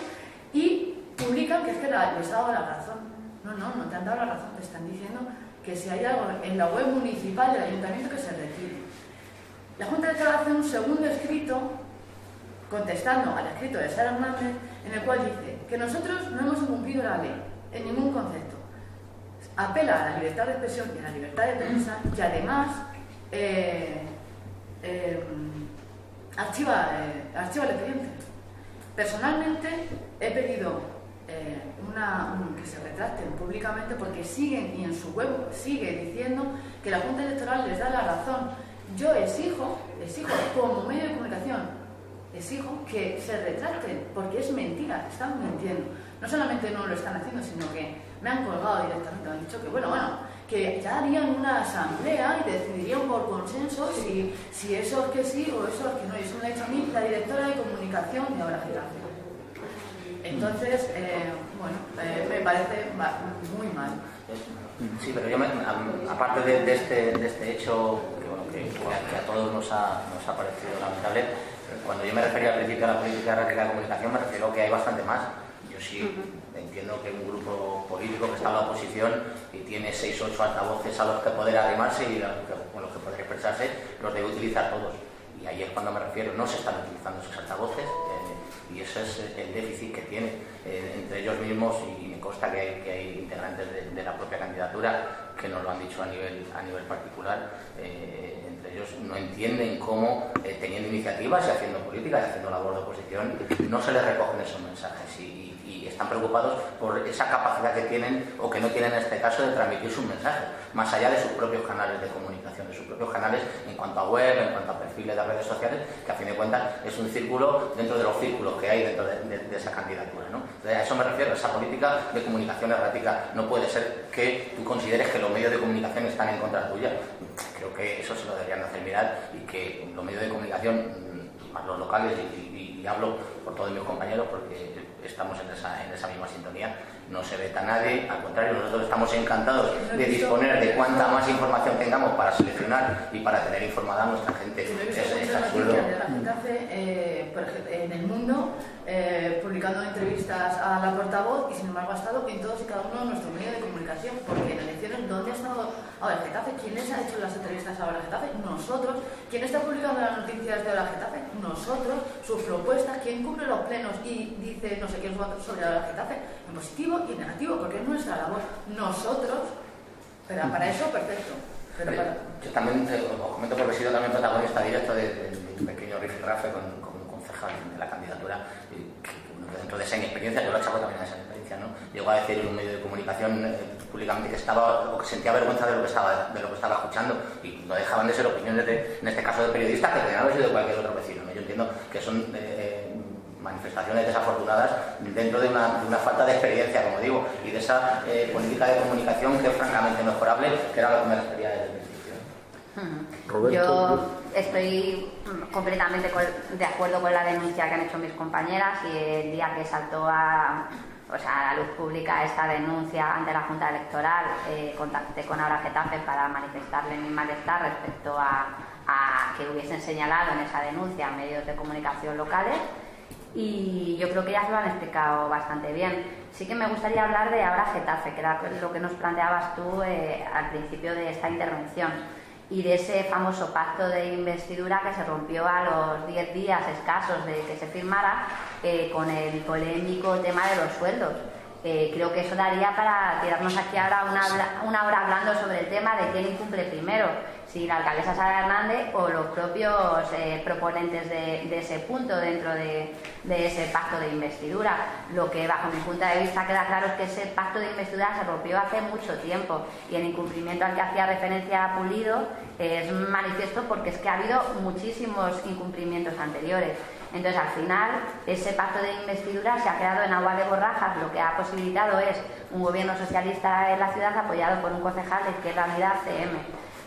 y publican que es que les ha dado la razón. No te han dado la razón, te están diciendo que si hay algo en la web municipal del Ayuntamiento que se retire. La Junta Electoral hace un segundo escrito contestando al escrito de Sara Hernández, en el cual dice que nosotros no hemos incumplido la ley en ningún concepto. Apela a la libertad de expresión y a la libertad de prensa y además archiva el expediente. Personalmente he pedido que se retracten públicamente porque siguen, y en su web sigue diciendo que la Junta Electoral les da la razón. Yo exijo como medio de comunicación, exijo que se retracten porque es mentira, están mintiendo. No solamente no lo están haciendo, sino que me han colgado directamente, me han dicho que ya harían una asamblea y decidirían por consenso si eso es que sí o eso es que no. Y eso me ha dicho a mí la directora de comunicación de Ahora Getafe. Entonces, me parece muy mal. Sí, pero yo, aparte de este hecho que a todos nos ha parecido lamentable, cuando yo me refería al principio a la política errática de comunicación, me refiero a que hay bastante más. Yo sí entiendo que un grupo político que está en la oposición y tiene 6 o 8 altavoces a los que poder arrimarse y con los que poder expresarse, los debe utilizar todos. Y ahí es cuando me refiero, no se están utilizando esos altavoces. Y ese es el déficit que tiene entre ellos mismos, y me consta que hay integrantes de la propia candidatura que nos lo han dicho a nivel particular. Entre ellos no entienden cómo, teniendo iniciativas y haciendo política y haciendo labor de oposición, no se les recogen esos mensajes y están preocupados por esa capacidad que tienen o que no tienen en este caso de transmitir sus mensajes, más allá de sus propios canales de comunicación, de sus propios canales en cuanto a web, en cuanto a perfiles de redes sociales, que a fin de cuentas es un círculo dentro de los círculos que hay dentro de esa candidatura, ¿no? Entonces, a eso me refiero, esa política de comunicación errática. No puede ser que tú consideres que los medios de comunicación están en contra tuya. Creo que eso se lo deberían hacer mirar, y que los medios de comunicación, más los locales, y hablo por todos mis compañeros porque estamos en esa misma sintonía, no se veta a nadie, al contrario, nosotros estamos encantados de disponer de cuanta más información tengamos para seleccionar y para tener informada a nuestra gente. Es absurdo. Por ejemplo, en El Mundo, publicando entrevistas a la portavoz, y sin embargo ha estado en todos y cada uno de nuestros medios de comunicación, porque en elecciones, ¿dónde ha estado Ahora Getafe? ¿Quién les ha hecho las entrevistas a Ahora Getafe? Nosotros. ¿Quién está publicando las noticias de Ahora Getafe? Nosotros. Sus propuestas. ¿Quién cumple los plenos y dice no sé qué sobre Ahora Getafe? En positivo y en negativo, porque es nuestra labor. Nosotros. Pero para eso, perfecto. Yo también os comento, porque he sido también protagonista directo de un pequeño rifirrafe con un concejal de la candidatura, que dentro de esa inexperiencia, yo lo achaco también a esa experiencia, ¿no? Llegó a decir en un medio de comunicación públicamente que sentía vergüenza de lo que estaba escuchando, y no dejaban de ser opiniones en este caso de periodistas, que podrían haber sido de cualquier otro vecino, ¿no? Yo entiendo que son manifestaciones desafortunadas dentro de una falta de experiencia, como digo, y de esa política de comunicación que es francamente mejorable, que era lo que me refería desde el principio. Roberto. Yo estoy completamente de acuerdo con la denuncia que han hecho mis compañeras, y el día que saltó a la luz pública esta denuncia ante la Junta Electoral, contacté con Ahora Getafe para manifestarle mi malestar respecto a a que hubiesen señalado en esa denuncia medios de comunicación locales, y yo creo que ya lo han explicado bastante bien. Sí que me gustaría hablar de ahora Getafe, que era lo que nos planteabas tú al principio de esta intervención, y de ese famoso pacto de investidura que se rompió a los 10 días escasos de que se firmara con el polémico tema de los sueldos. Creo que eso daría para tirarnos aquí ahora una hora hablando sobre el tema de quién incumple primero, si la alcaldesa Sara Hernández o los propios proponentes de ese punto dentro de ese pacto de investidura. Lo que bajo mi punto de vista queda claro es que ese pacto de investidura se rompió hace mucho tiempo, y el incumplimiento al que hacía referencia Pulido es manifiesto porque es que ha habido muchísimos incumplimientos anteriores. Entonces, al final, ese pacto de investidura se ha quedado en agua de borrajas. Lo que ha posibilitado es un gobierno socialista en la ciudad apoyado por un concejal de Izquierda Unida CM.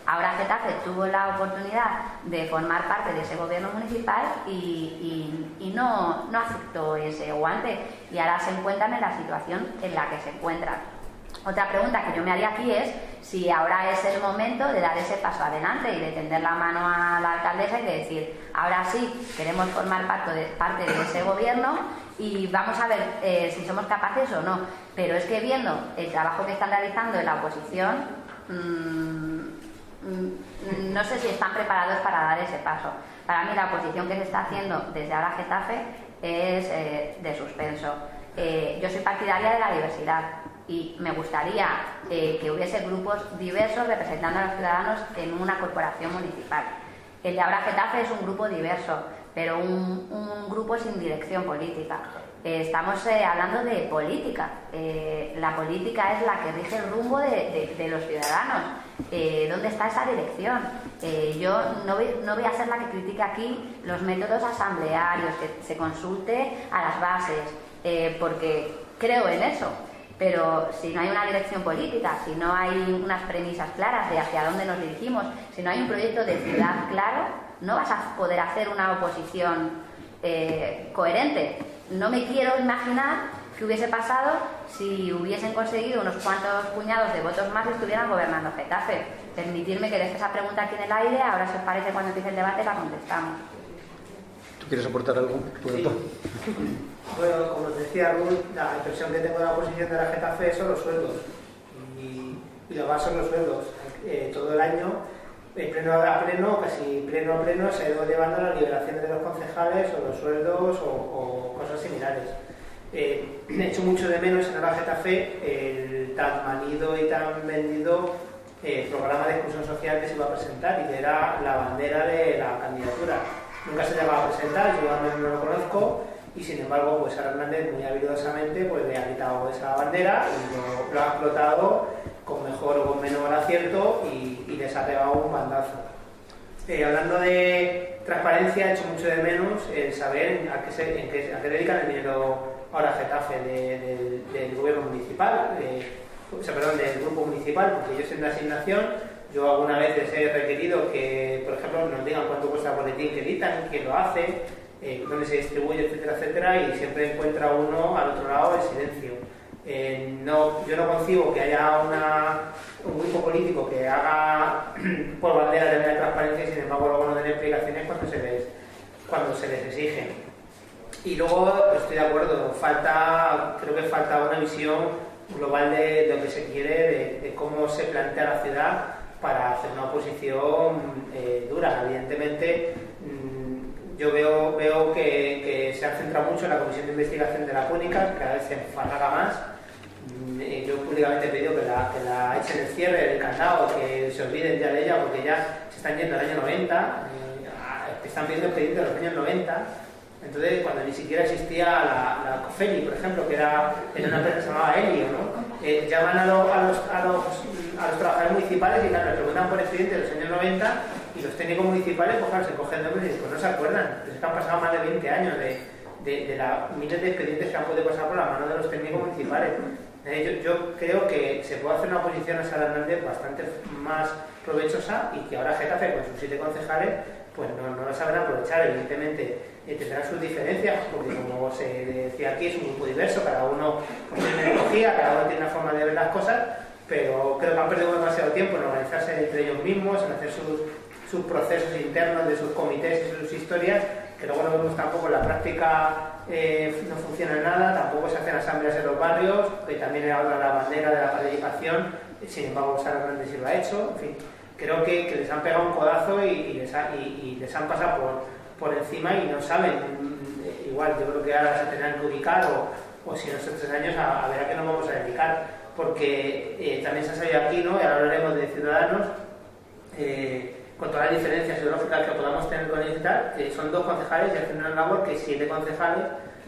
Ahora Getafe tuvo la oportunidad de formar parte de ese gobierno municipal y no aceptó ese guante, y ahora se encuentran en la situación en la que se encuentran. Otra pregunta que yo me haría aquí es si ahora es el momento de dar ese paso adelante y de tender la mano a la alcaldesa y de decir, ahora sí, queremos formar parte de ese gobierno y vamos a ver si somos capaces o no. Pero es que viendo el trabajo que están realizando en la oposición, no sé si están preparados para dar ese paso. Para mí la oposición que se está haciendo desde ahora Getafe es de suspenso. Yo soy partidaria de la diversidad y me gustaría que hubiese grupos diversos representando a los ciudadanos en una corporación municipal. El de ahora Getafe es un grupo diverso, pero un grupo sin dirección política. Estamos hablando de política. La política es la que rige el rumbo de los ciudadanos. ¿Dónde está esa dirección? Yo no voy a ser la que critique aquí los métodos asamblearios, que se consulte a las bases, porque creo en eso. Pero si no hay una dirección política, si no hay unas premisas claras de hacia dónde nos dirigimos, si no hay un proyecto de ciudad claro, no vas a poder hacer una oposición coherente. No me quiero imaginar qué hubiese pasado si hubiesen conseguido unos cuantos puñados de votos más y estuvieran gobernando Getafe. Permitirme que deje esa pregunta aquí en el aire, ahora si os parece cuando empiece el debate la contestamos. ¿Tú quieres aportar algo? Sí. Bueno, como os decía Ruth, la impresión que tengo de la oposición de la Getafe son los sueldos. Y lo más son los sueldos. Todo el año, pleno a pleno, casi pleno a pleno, se ha ido llevando las liberaciones de los concejales o los sueldos o cosas similares. He hecho mucho de menos en la Getafe el tan manido y tan vendido programa de exclusión social que se iba a presentar y que era la bandera de la candidatura. Nunca se llegaba a presentar, yo no lo conozco. Y sin embargo, pues Sara Hernández muy habilidosamente pues le ha quitado esa bandera y lo ha explotado con mejor o con menor acierto y les ha pegado un bandazo. Hablando de transparencia, he hecho mucho de menos el saber a qué dedican el dinero ahora Getafe del gobierno municipal, del grupo municipal, porque yo soy de asignación. Yo alguna vez les he requerido que, por ejemplo, nos digan cuánto cuesta el boletín que editan, quién lo hace, dónde se distribuye, etcétera, etcétera, y siempre encuentra uno al otro lado el silencio. Yo no concibo que haya un grupo político que haga por bandera de la transparencia y sin embargo luego no den explicaciones cuando se les exigen. Y luego estoy de acuerdo, creo que falta una visión global de lo que se quiere, de cómo se plantea la ciudad para hacer una oposición dura. Evidentemente, yo veo que se ha centrado mucho en la Comisión de Investigación de la Púnica, que cada vez se enfadaga más. Yo públicamente he pedido que la echen el cierre del candado, que se olviden ya de ella, porque ya se están yendo al año 90, están pidiendo expedientes de los años 90. Entonces, cuando ni siquiera existía la COFELI, por ejemplo, que era una empresa que se llamaba Helio, ¿no? Llaman a los trabajadores municipales y claro, les preguntan por expedientes de los años 90 y los técnicos municipales pues, claro, se cogen nombres y después no se acuerdan. Es que han pasado más de 20 años de miles de expedientes que han podido pasar por la mano de los técnicos municipales. Yo creo que se puede hacer una oposición a Sara Hernández bastante más provechosa y que ahora Getafe, con sus 7 concejales, pues no la saben aprovechar. Evidentemente tendrán sus diferencias, porque como se decía aquí, es un grupo diverso, cada uno tiene una ideología, cada uno tiene una forma de ver las cosas, pero creo que han perdido demasiado tiempo en organizarse entre ellos mismos, en hacer sus procesos internos, de sus comités y sus historias, que luego no vemos tampoco en la práctica, no funciona nada, tampoco se hacen asambleas en los barrios, que también habla la bandera de la participación, sin embargo Sara Hernández sí lo ha hecho, en fin, creo que les han pegado un codazo y les han pasado por encima y no saben, igual yo creo que ahora se tendrán que ubicar o si en estos 3 años a ver a qué nos vamos a dedicar, porque también se ha salido aquí, ¿no? Y ahora hablaremos de Ciudadanos, con todas las diferencias ideológicas que podamos tener con ellos y tal, que son 2 concejales y hacen una labor que 7 concejales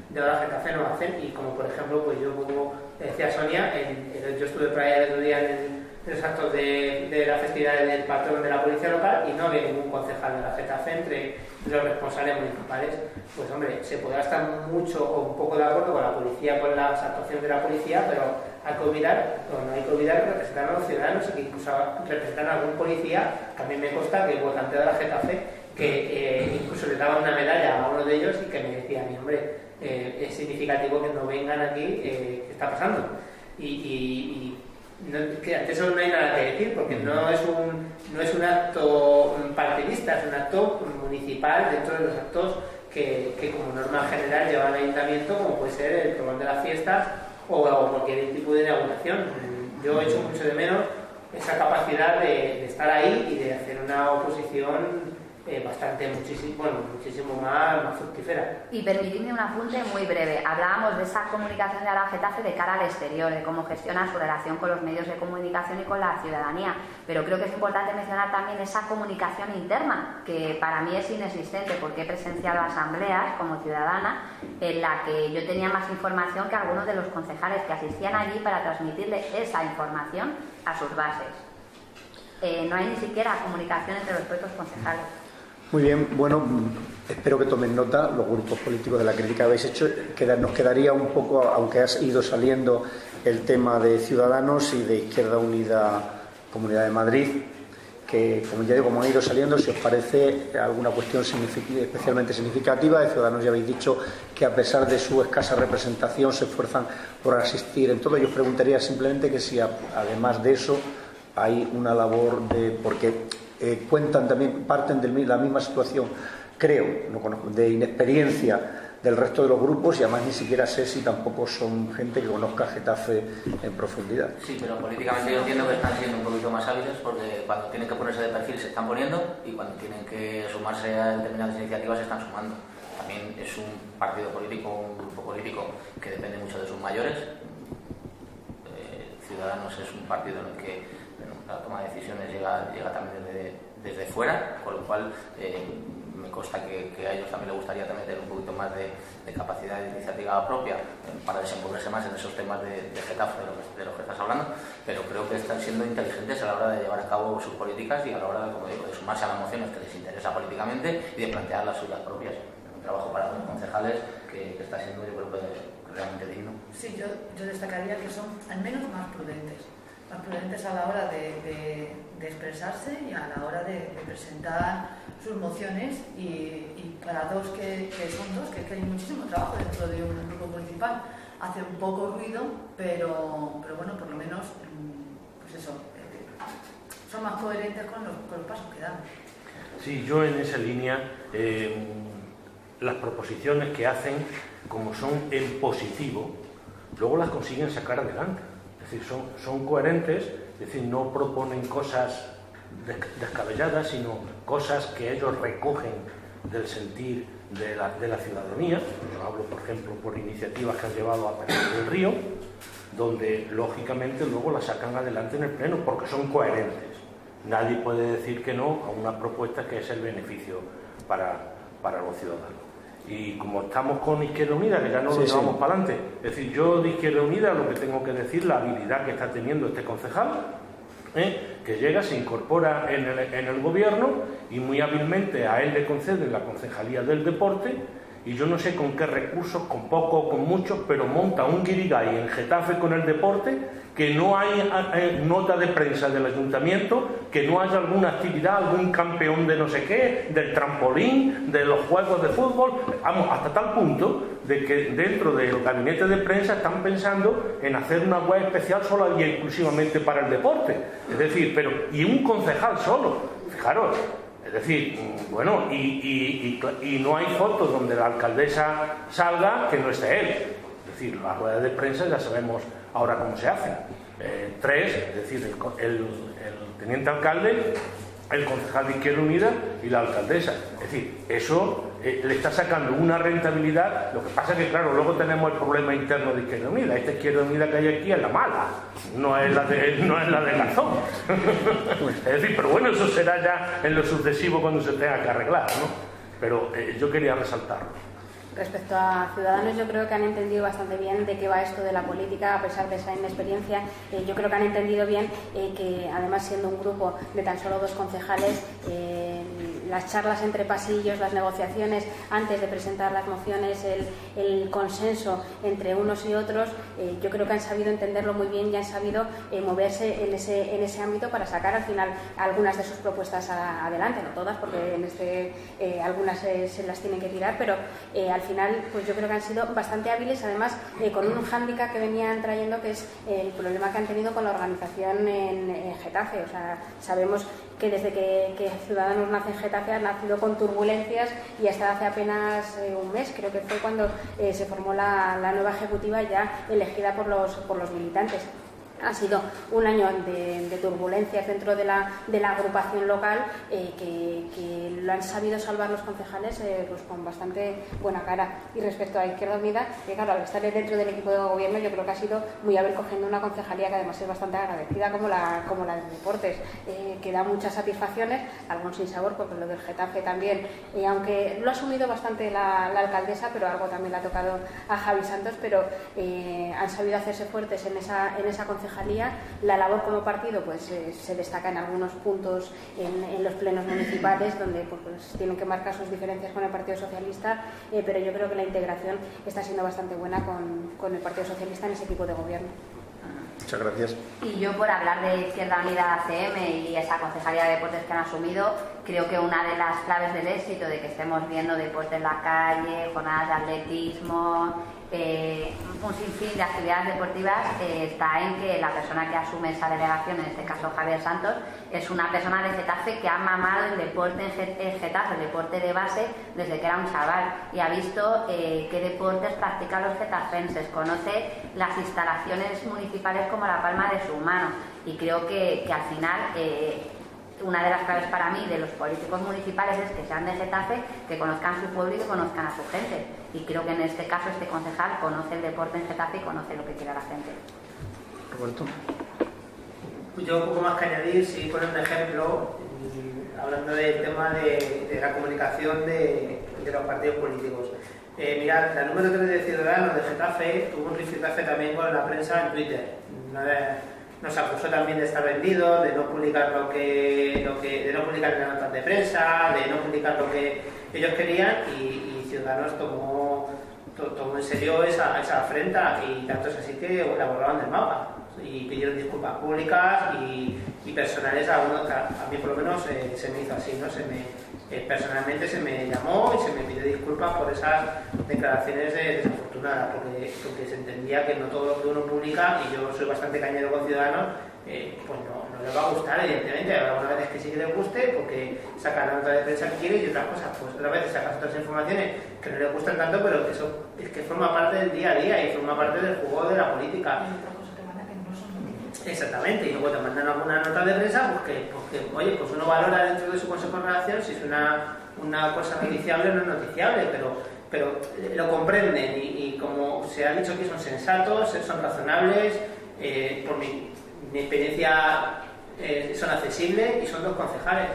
de ahora Getafe no hacen, y como por ejemplo, pues yo, como decía Sonia, yo estuve por ahí el otro día en los actos de la festividad del patrón de la policía local y no había ningún concejal de la Getafe entre los responsables municipales. Pues hombre, se podrá estar mucho o un poco de acuerdo con la policía, con las actuaciones de la policía, pero hay que olvidar, o no hay que olvidar, que representan a los ciudadanos y que incluso representan a algún policía, que a mí me consta que el votante de la Getafe, que incluso le daba una medalla a uno de ellos y que me decía a mí, hombre, es significativo que no vengan aquí, ¿qué está pasando? Que ante eso no hay nada que decir, porque no es un acto partidista, es un acto municipal dentro de los actos que como norma general lleva al ayuntamiento, como puede ser el pregón de las fiestas o cualquier tipo de inauguración. Yo he hecho mucho de menos esa capacidad de estar ahí y de hacer una oposición muchísimo más fructífera. Y permitidme un apunte muy breve. Hablábamos de esa comunicación de Ahora Getafe de cara al exterior, de cómo gestiona su relación con los medios de comunicación y con la ciudadanía, pero creo que es importante mencionar también esa comunicación interna, que para mí es inexistente, porque he presenciado asambleas como ciudadana en la que yo tenía más información que algunos de los concejales que asistían allí para transmitirle esa información a sus bases. No hay ni siquiera comunicación entre los propios concejales. Muy bien, bueno, espero que tomen nota los grupos políticos de la crítica que habéis hecho. Nos quedaría un poco, aunque ha ido saliendo el tema de Ciudadanos y de Izquierda Unida Comunidad de Madrid, que, como ya digo, como ha ido saliendo, si os parece alguna cuestión especialmente significativa. De Ciudadanos ya habéis dicho que, a pesar de su escasa representación, se esfuerzan por asistir en todo. Yo os preguntaría simplemente que si, además de eso, hay una labor porque cuentan también, parten de la misma situación, creo, no conozco, de inexperiencia del resto de los grupos, y además ni siquiera sé si tampoco son gente que conozca Getafe en profundidad. Sí, pero políticamente yo entiendo que están siendo un poquito más hábiles, porque cuando tienen que ponerse de perfil se están poniendo y cuando tienen que sumarse a determinadas iniciativas se están sumando. También es un partido político, un grupo político que depende mucho de sus mayores. Ciudadanos es un partido en el que la toma de decisiones llega también desde fuera, con lo cual me consta que a ellos también les gustaría también tener un poquito más de capacidad de iniciativa propia para desenvolverse más en esos temas de Getafe, de lo que estás hablando, pero creo que están siendo inteligentes a la hora de llevar a cabo sus políticas y a la hora, como digo, de sumarse a las mociones que les interesa políticamente y de plantear las suyas propias. Un trabajo para los concejales que está siendo, yo creo que realmente digno. Sí, yo destacaría que son al menos más prudentes a la hora de expresarse y a la hora de presentar sus mociones, y para dos que son dos, que hay muchísimo trabajo dentro de un grupo municipal, hace un poco ruido, pero bueno, por lo menos pues eso, son más coherentes con los pasos que dan. Sí, yo en esa línea, las proposiciones que hacen, como son en positivo, luego las consiguen sacar adelante. Es decir, son coherentes, es decir, no proponen cosas descabelladas, sino cosas que ellos recogen del sentir de la ciudadanía. Yo hablo, por ejemplo, por iniciativas que han llevado a Perder del Río, donde lógicamente luego las sacan adelante en el Pleno, porque son coherentes. Nadie puede decir que no a una propuesta que es el beneficio para los ciudadanos. Y como estamos con Izquierda Unida, que ya no lo llevamos para adelante, es decir, yo de Izquierda Unida lo que tengo que decir, la habilidad que está teniendo este concejal, que llega, se incorpora en el gobierno y muy hábilmente a él le conceden la concejalía del deporte, y yo no sé con qué recursos, con poco o con muchos, pero monta un guirigay en Getafe con el deporte, que no hay nota de prensa del ayuntamiento, que no haya alguna actividad, algún campeón de no sé qué, del trampolín, de los juegos de fútbol, vamos, hasta tal punto de que dentro del gabinete de prensa están pensando en hacer una web especial solo y exclusivamente para el deporte. Es decir, y un concejal solo, fijaros, Es decir, bueno, y no hay fotos donde la alcaldesa salga que no esté él. Es decir, las ruedas de prensa ya sabemos ahora cómo se hacen. 3, es decir, el teniente alcalde, el concejal de Izquierda Unida y la alcaldesa. Es decir, eso le está sacando una rentabilidad. Lo que pasa es que, claro, luego tenemos el problema interno de Izquierda Unida. Esta Izquierda Unida que hay aquí es la mala, no es la de Garzón. Es decir, pero bueno, eso será ya en lo sucesivo cuando se tenga que arreglar, ¿no? Pero yo quería resaltarlo. Respecto a Ciudadanos, yo creo que han entendido bastante bien de qué va esto de la política, a pesar de esa inexperiencia. Yo creo que han entendido bien que, además, siendo un grupo de tan solo 2 concejales, las charlas entre pasillos, las negociaciones antes de presentar las mociones, el consenso entre unos y otros, yo creo que han sabido entenderlo muy bien y han sabido moverse en ese ámbito para sacar al final algunas de sus propuestas adelante, no todas, porque algunas se las tienen que tirar, pero al final pues yo creo que han sido bastante hábiles, además con un hándicap que venían trayendo, que es el problema que han tenido con la organización en Getafe. O sea, sabemos que desde que Ciudadanos nace en Getafe ha nacido con turbulencias, y hasta hace apenas un mes, creo que fue cuando se formó la nueva ejecutiva ya elegida por los militantes. Ha sido un año de turbulencias dentro de la agrupación local, que lo han sabido salvar los concejales pues con bastante buena cara. Y respecto a Izquierda Unida, que claro, al estar dentro del equipo de gobierno, yo creo que ha sido muy hábil cogiendo una concejalía que además es bastante agradecida, como la de Deportes, que da muchas satisfacciones, algún sinsabor, porque lo del Getafe también, aunque lo ha asumido bastante la alcaldesa, pero algo también le ha tocado a Javi Santos, pero han sabido hacerse fuertes en esa concejalía. La labor como partido pues se destaca en algunos puntos en los plenos municipales, donde pues tienen que marcar sus diferencias con el Partido Socialista, pero yo creo que la integración está siendo bastante buena con el Partido Socialista en ese equipo de gobierno. Muchas gracias. Y yo, por hablar de Izquierda Unida ACM y esa concejalía de deportes que han asumido, creo que una de las claves del éxito de que estemos viendo deporte en la calle, jornadas de atletismo, un sinfín de actividades deportivas, está en que la persona que asume esa delegación, en este caso Javier Santos, es una persona de Getafe que ha mamado el deporte en Getafe, el deporte de base, desde que era un chaval, y ha visto qué deportes practican los getafenses, conoce las instalaciones municipales como la palma de su mano, y creo que al final una de las claves para mí de los políticos municipales es que sean de Getafe, que conozcan su pueblo y que conozcan a su gente, y creo que en este caso este concejal conoce el deporte en Getafe y conoce lo que quiere la gente. Roberto. Yo poco más que añadir, sí, poner un ejemplo, hablando del tema de la comunicación de los partidos políticos. Mirad, la número 3 de Ciudadanos de Getafe tuvo un rifirrafe también con la prensa en Twitter. Nos acusó también de estar vendidos, de no publicar de no publicar las notas de prensa, de no publicar lo que ellos querían, y Ciudadanos tomó en serio esa afrenta, y tanto es así que la borraban del mapa y pidieron disculpas públicas y personales a uno. A mí por lo menos se me hizo así, ¿no? Personalmente se me llamó y se me pidió disculpas por esas declaraciones desafortunadas, porque se entendía que no todo lo que uno publica, y yo soy bastante cañero con Ciudadanos, pues no les va a gustar, evidentemente. Habrá algunas veces que sí que les guste, porque sacan la nota de prensa que quieren, y otras cosas, pues otras veces sacan otras informaciones que no les gustan tanto, pero que eso es que forma parte del día a día y forma parte del juego de la política. Exactamente, y luego te mandan alguna nota de prensa porque oye, pues uno valora dentro de su consejo de redacción si es una cosa noticiable o no noticiable, pero lo comprenden, y como se ha dicho que son sensatos, son razonables, por mi experiencia son accesibles, y son 2 concejales.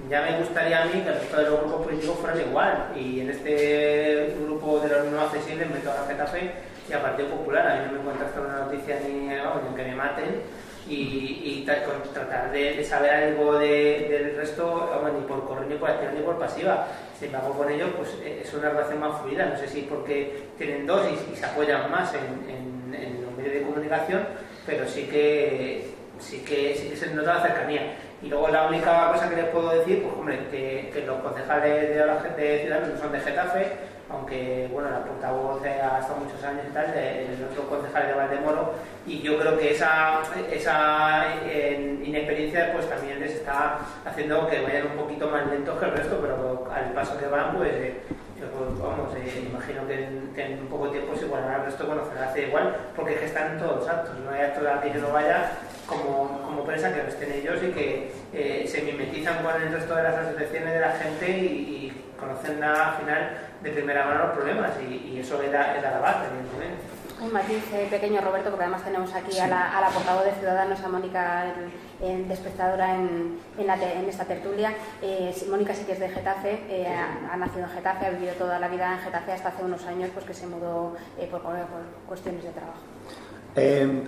Ya me gustaría a mí que el resto de los grupos políticos fueran igual, y en este grupo de los no accesibles meto a Getafe y al Partido Popular. A mí no me encuentra hasta una noticia ni que me maten, y tratar de saber algo del resto, ni por correr, ni por activa, ni por pasiva. Si me hago con ellos, pues es una relación más fluida. No sé si porque tienen 2 y se apoyan más en los medios de comunicación, pero sí que se nota la cercanía. Y luego la única cosa que les puedo decir, pues hombre, que los concejales de Ciudadanos no son de Getafe, aunque bueno, la portavoz ha estado muchos años y tal, el otro concejal de Valdemoro, y yo creo que esa inexperiencia pues también les está haciendo que vayan un poquito más lentos que el resto, pero al paso que van, pues vamos, imagino que en un poco de tiempo se igualará al resto, conocerá igual, porque es que están todos los actos, no hay acto de aquí que no vaya como prensa, que lo estén ellos y que se mimetizan con el resto de las asociaciones de la gente y conocen al final de primera mano los problemas, y eso le da la base, evidentemente. Un matiz pequeño, Roberto, porque además tenemos aquí a la portavoz de Ciudadanos, a Mónica, de espectadora en esta tertulia. Mónica sí que es de Getafe, ha nacido en Getafe, ha vivido toda la vida en Getafe hasta hace unos años, pues que se mudó por cuestiones de trabajo.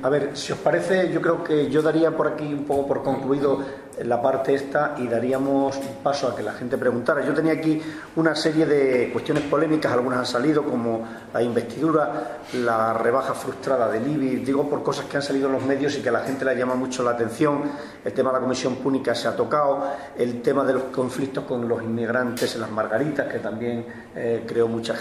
A ver, si os parece, yo creo que yo daría por aquí un poco por concluido la parte esta y daríamos paso a que la gente preguntara. Yo tenía aquí una serie de cuestiones polémicas, algunas han salido, como la investidura, la rebaja frustrada del IBI, digo por cosas que han salido en los medios y que a la gente le llama mucho la atención. El tema de la comisión púnica se ha tocado, el tema de los conflictos con los inmigrantes en las Margaritas, que también generó mucha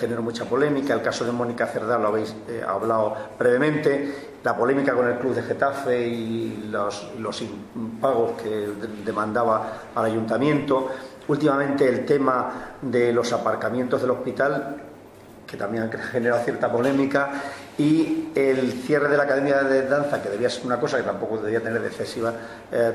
polémica. El caso de Mónica Cerdá lo habéis hablado brevemente. La polémica con el Club de Getafe y los impagos que demandaba al ayuntamiento. Últimamente el tema de los aparcamientos del hospital, que también ha generado cierta polémica, y el cierre de la Academia de Danza, que debía ser una cosa que tampoco debía tener de excesiva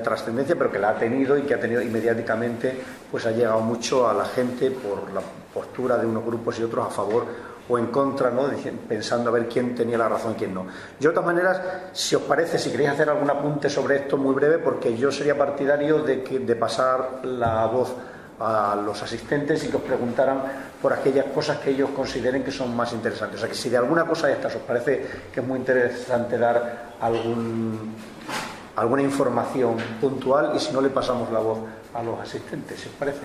trascendencia, pero que la ha tenido y que ha tenido mediáticamente, pues ha llegado mucho a la gente por la postura de unos grupos y otros a favor o en contra, ¿no? Pensando a ver quién tenía la razón y quién no. Yo, de todas maneras, si os parece, si queréis hacer algún apunte sobre esto muy breve, porque yo sería partidario de pasar la voz a los asistentes y que os preguntaran por aquellas cosas que ellos consideren que son más interesantes. O sea, que si de alguna cosa de estas os parece que es muy interesante dar alguna información puntual, y si no, le pasamos la voz a los asistentes, si os parece.